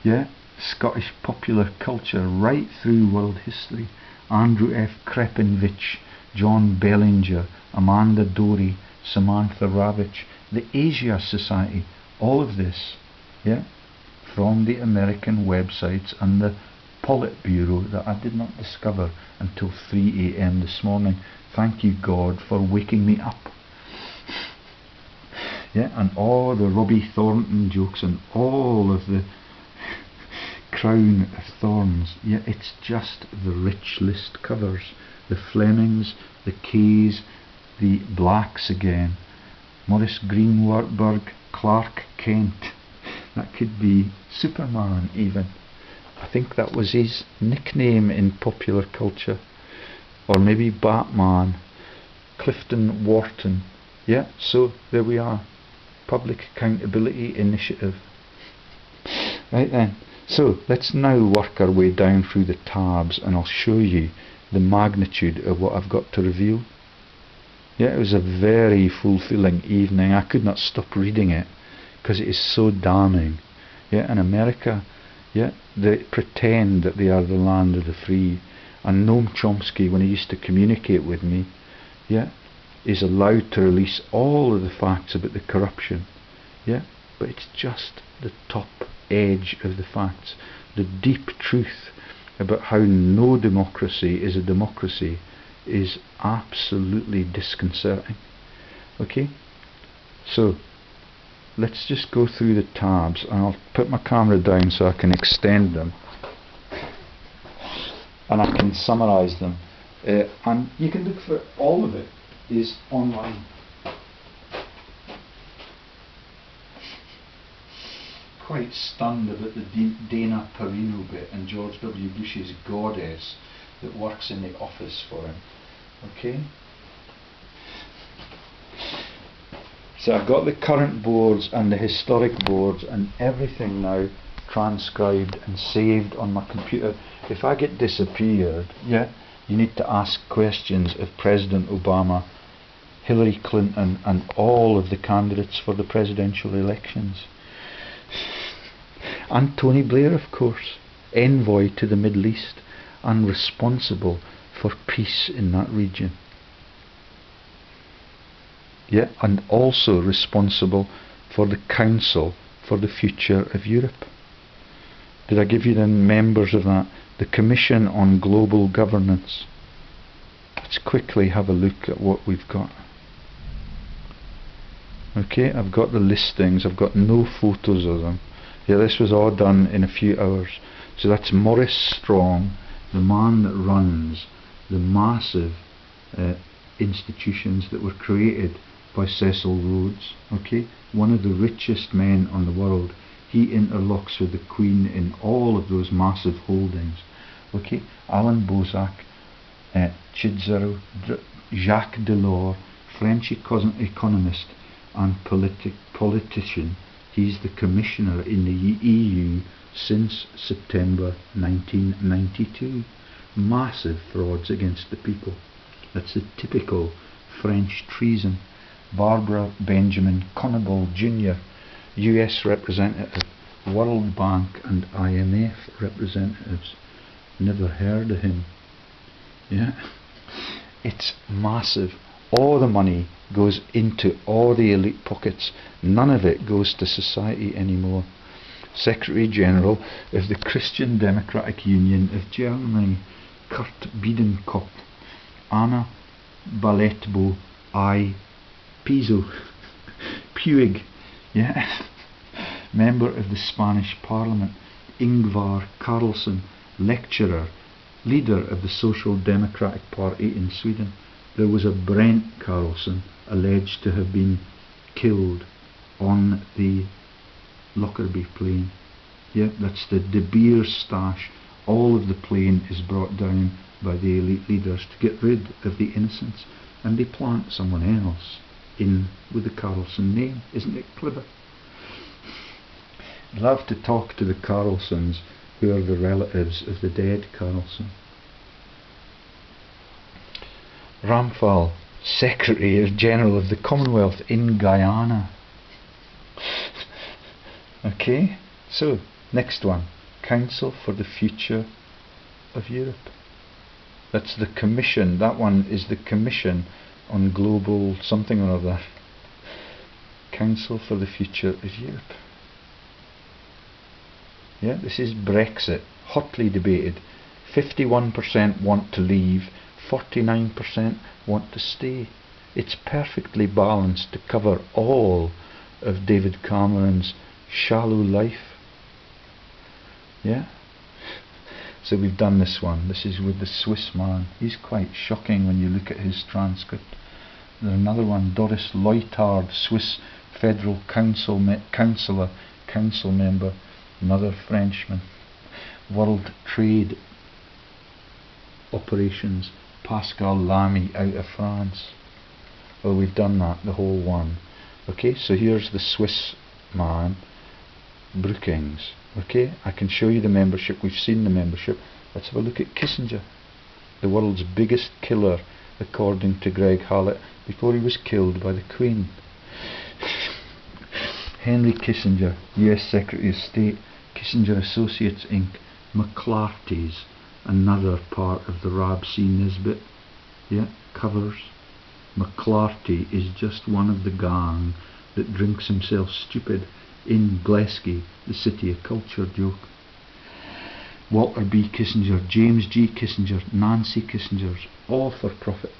Yeah, Scottish popular culture right through world history. Andrew F. Krepenvich, John Bellinger, Amanda Dory, Samantha Ravitch, the Asia Society, all of this, yeah, from the American websites and the Politburo that I did not discover until 3 a.m. this morning. Thank you, God, for waking me up. Yeah, and all the Robbie Thornton jokes and all of the crown of thorns. Yeah, it's just the rich list covers. The Flemings, the Kays, the Blacks again. Maurice Greenberg, Clark Kent. That could be Superman even. I think that was his nickname in popular culture. Or maybe Batman. Clifton Wharton. Yeah, so there we are. Public Accountability Initiative. Right then. So let's now work our way down through the tabs and I'll show you the magnitude of what I've got to reveal. Yeah, it was a very fulfilling evening. I could not stop reading it because it is so damning. Yeah, in America, yeah, they pretend that they are the land of the free. And Noam Chomsky, when he used to communicate with me, yeah, is allowed to release all of the facts about the corruption. Yeah, but it's just the top edge of the facts. The deep truth about how no democracy is a democracy is absolutely disconcerting. Okay, so let's just go through the tabs and I'll put my camera down so I can extend them and I can summarize them, and you can look for all of it is online. Quite stunned about the Dana Perino bit and George W. Bush's goddess that works in the office for him. Okay, so I've got the current boards and the historic boards and everything now transcribed and saved on my computer. If I get disappeared, yeah, you need to ask questions of President Obama, Hillary Clinton and all of the candidates for the presidential elections. And Tony Blair, of course, envoy to the Middle East and responsible for peace in that region. Yeah, and also responsible for the Council for the Future of Europe. Did I give you the members of that? The Commission on Global Governance. Let's quickly have a look at what we've got. Okay, I've got the listings, I've got no photos of them. Yeah, this was all done in a few hours. So that's Maurice Strong, the man that runs the massive institutions that were created by Cecil Rhodes. Okay, one of the richest men on the world. He interlocks with the Queen in all of those massive holdings. Okay, Alan Bozak, Chidzero, Jacques Delors, French economist and politician. He's the commissioner in the EU since September 1992. Massive frauds against the people. That's the typical French treason. Barbara Benjamin Conable Jr., US representative, World Bank and IMF representatives. Never heard of him. Yeah, it's massive. All the money goes into all the elite pockets. None of it goes to society anymore. Secretary General of the Christian Democratic Union of Germany, Kurt Biedenkopf. Anna Baletbo I Piso Puig, yeah, member of the Spanish Parliament. Ingvar Carlsson, lecturer, leader of the Social Democratic Party in Sweden. There was a Brent Carlsson alleged to have been killed on the Lockerbie Plain. Yeah, that's the De Beers stash. All of the plain is brought down by the elite leaders to get rid of the innocents, and they plant someone else in with the Carlson name. Isn't it clever? I'd love to talk to the Carlsons, who are the relatives of the dead Carlson. Ramphal, Secretary General of the Commonwealth in Guyana. Okay, so next one, Council for the Future of Europe. That's the Commission. That one is the Commission on Global something or other. Council for the Future of Europe. Yeah, this is Brexit, hotly debated. 51% want to leave, 49% want to stay. It's perfectly balanced to cover all of David Cameron's shallow life. Yeah? So we've done this one. This is with the Swiss man. He's quite shocking when you look at his transcript. There's another one, Doris Leutard, Swiss Federal Council Council member, another Frenchman. World Trade Operations, Pascal Lamy out of France. Well, we've done that, the whole one. Okay, so here's the Swiss man, Brookings. Okay, I can show you the membership. We've seen the membership. Let's have a look at Kissinger, the world's biggest killer, according to Greg Hallett, before he was killed by the Queen. Henry Kissinger, US Secretary of State, Kissinger Associates Inc., McClarty's, another part of the Rab C. Nisbet. Yeah, covers. McClarty is just one of the gang that drinks himself stupid in Glasgow, the city of culture joke. Walter B. Kissinger, James G. Kissinger, Nancy Kissinger's, all for profit.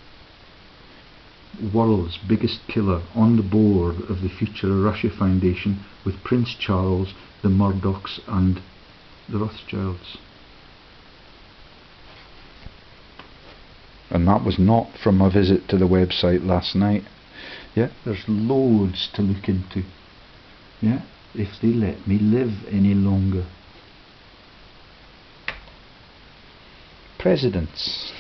World's biggest killer on the board of the Future of Russia Foundation with Prince Charles, the Murdochs and the Rothschilds. And that was not from a visit to the website last night. Yeah, there's loads to look into. Yeah, if they let me live any longer. Presidents.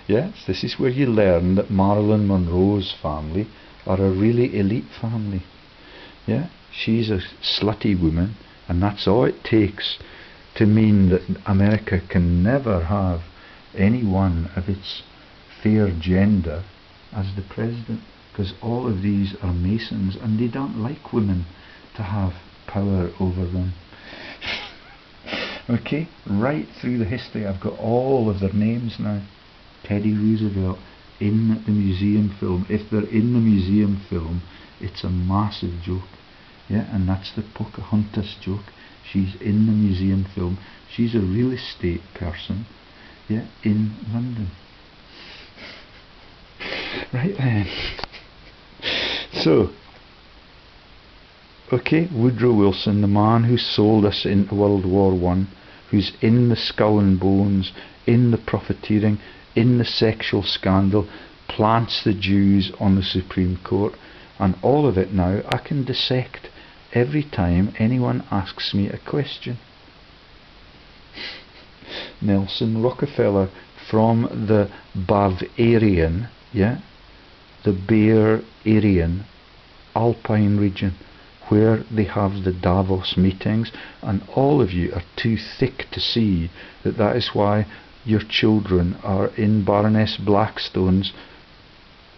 Yes, this is where you learn that Marilyn Monroe's family are a really elite family. Yeah, she's a slutty woman, and that's all it takes to mean that America can never have anyone of its fair gender as the president, because all of these are Masons and they don't like women to have power over them. Okay, right through the history, I've got all of their names now. Teddy Roosevelt in the museum film. If they're in the museum film, it's a massive joke. Yeah, and that's the Pocahontas joke. She's in the museum film. She's a real estate person. Yeah, in London. Right then. So, okay, Woodrow Wilson, the man who sold us into World War I, who's in the Skull and Bones, in the profiteering, in the sexual scandal, plants the Jews on the Supreme Court, and all of it now I can dissect every time anyone asks me a question. Nelson Rockefeller from the Bavarian, yeah, the Bavarian Alpine region, where they have the Davos meetings, and all of you are too thick to see that that is why your children are in Baroness Blackstone's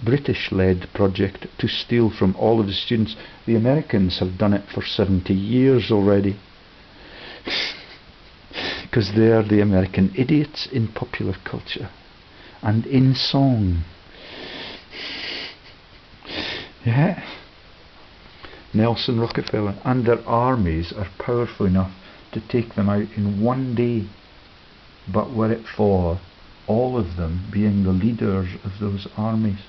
British-led project to steal from all of the students. The Americans have done it for 70 years already. Because they're the American idiots in popular culture and in song. Yeah. Nelson Rockefeller, and their armies are powerful enough to take them out in one day. But were it for all of them being the leaders of those armies?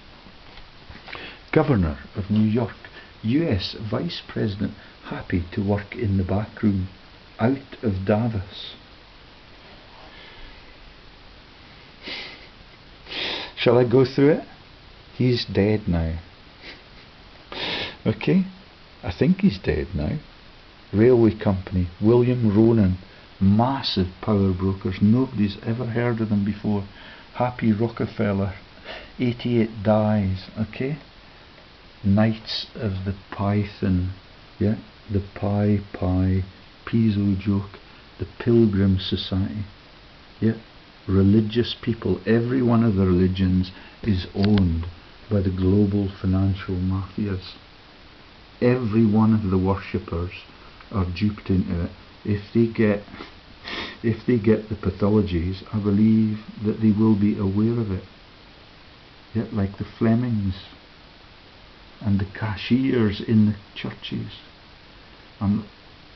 Governor of New York, US Vice President, happy to work in the back room, out of Davos. Shall I go through it? He's dead now. Okay, I think he's dead now. Railway company, William Ronan, massive power brokers, nobody's ever heard of them before. Happy Rockefeller, 88 dies, okay? Knights of the Python, yeah, the Pi Piso joke, the Pilgrim Society, yeah, religious people, every one of the religions is owned by the global financial mafias. Every one of the worshippers are duped into it. If they get the pathologies, I believe that they will be aware of it. Yeah, like the Flemings and the cashiers in the churches. And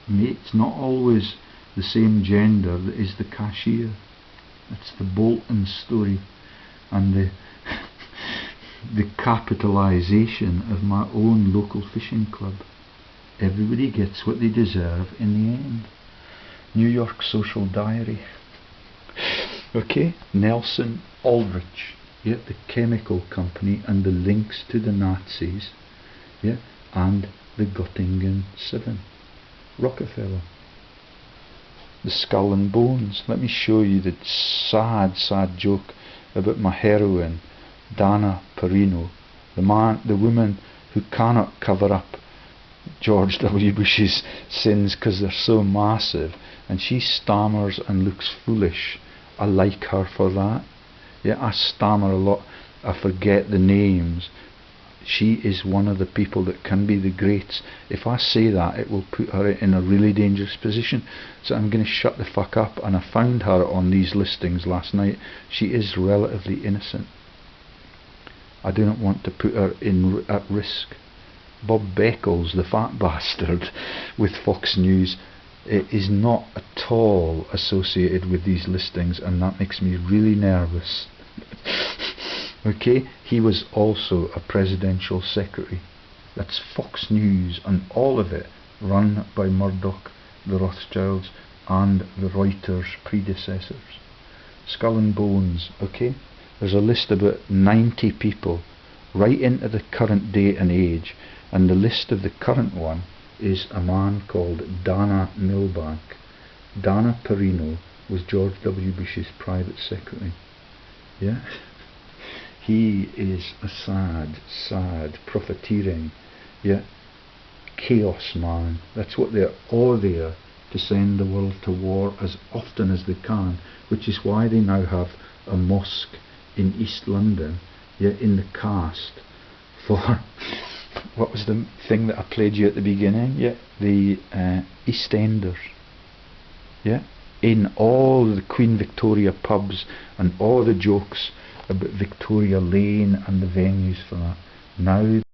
it's not always the same gender that is the cashier. It's the Bolton story and the the capitalisation of my own local fishing club. Everybody gets what they deserve in the end. New York Social Diary. Okay, Nelson Aldrich, yeah, the chemical company and the links to the Nazis, yeah, and the Göttingen 7. Rockefeller. The Skull and Bones. Let me show you the sad joke about my heroine, Dana Perino, the woman who cannot cover up George W. Bush's sins because they're so massive, and she stammers and looks foolish. I like her for that. Yeah, I stammer a lot, I forget the names. She is one of the people that can be the greats. If I say that, it will put her in a really dangerous position. So I'm going to shut the fuck up. And I found her on these listings last night. She is relatively innocent. I do not want to put her at risk. Bob Beckles, the fat bastard with Fox News, is not at all associated with these listings, and that makes me really nervous. Okay, he was also a presidential secretary. That's Fox News, and all of it run by Murdoch, the Rothschilds, and the Reuters predecessors. Skull and Bones, okay? There's a list of about 90 people right into the current day and age, and the list of the current one is a man called Dana Milbank. Dana Perino was George W. Bush's private secretary. Yeah? He is a sad, profiteering, yeah, chaos man. That's what they're all there to send the world to war as often as they can, which is why they now have a mosque in East London, yeah, in the cast for what was the thing that I played you at the beginning? Yeah, the EastEnders. Yeah, in all the Queen Victoria pubs and all the jokes about Victoria Lane and the venues for that. Now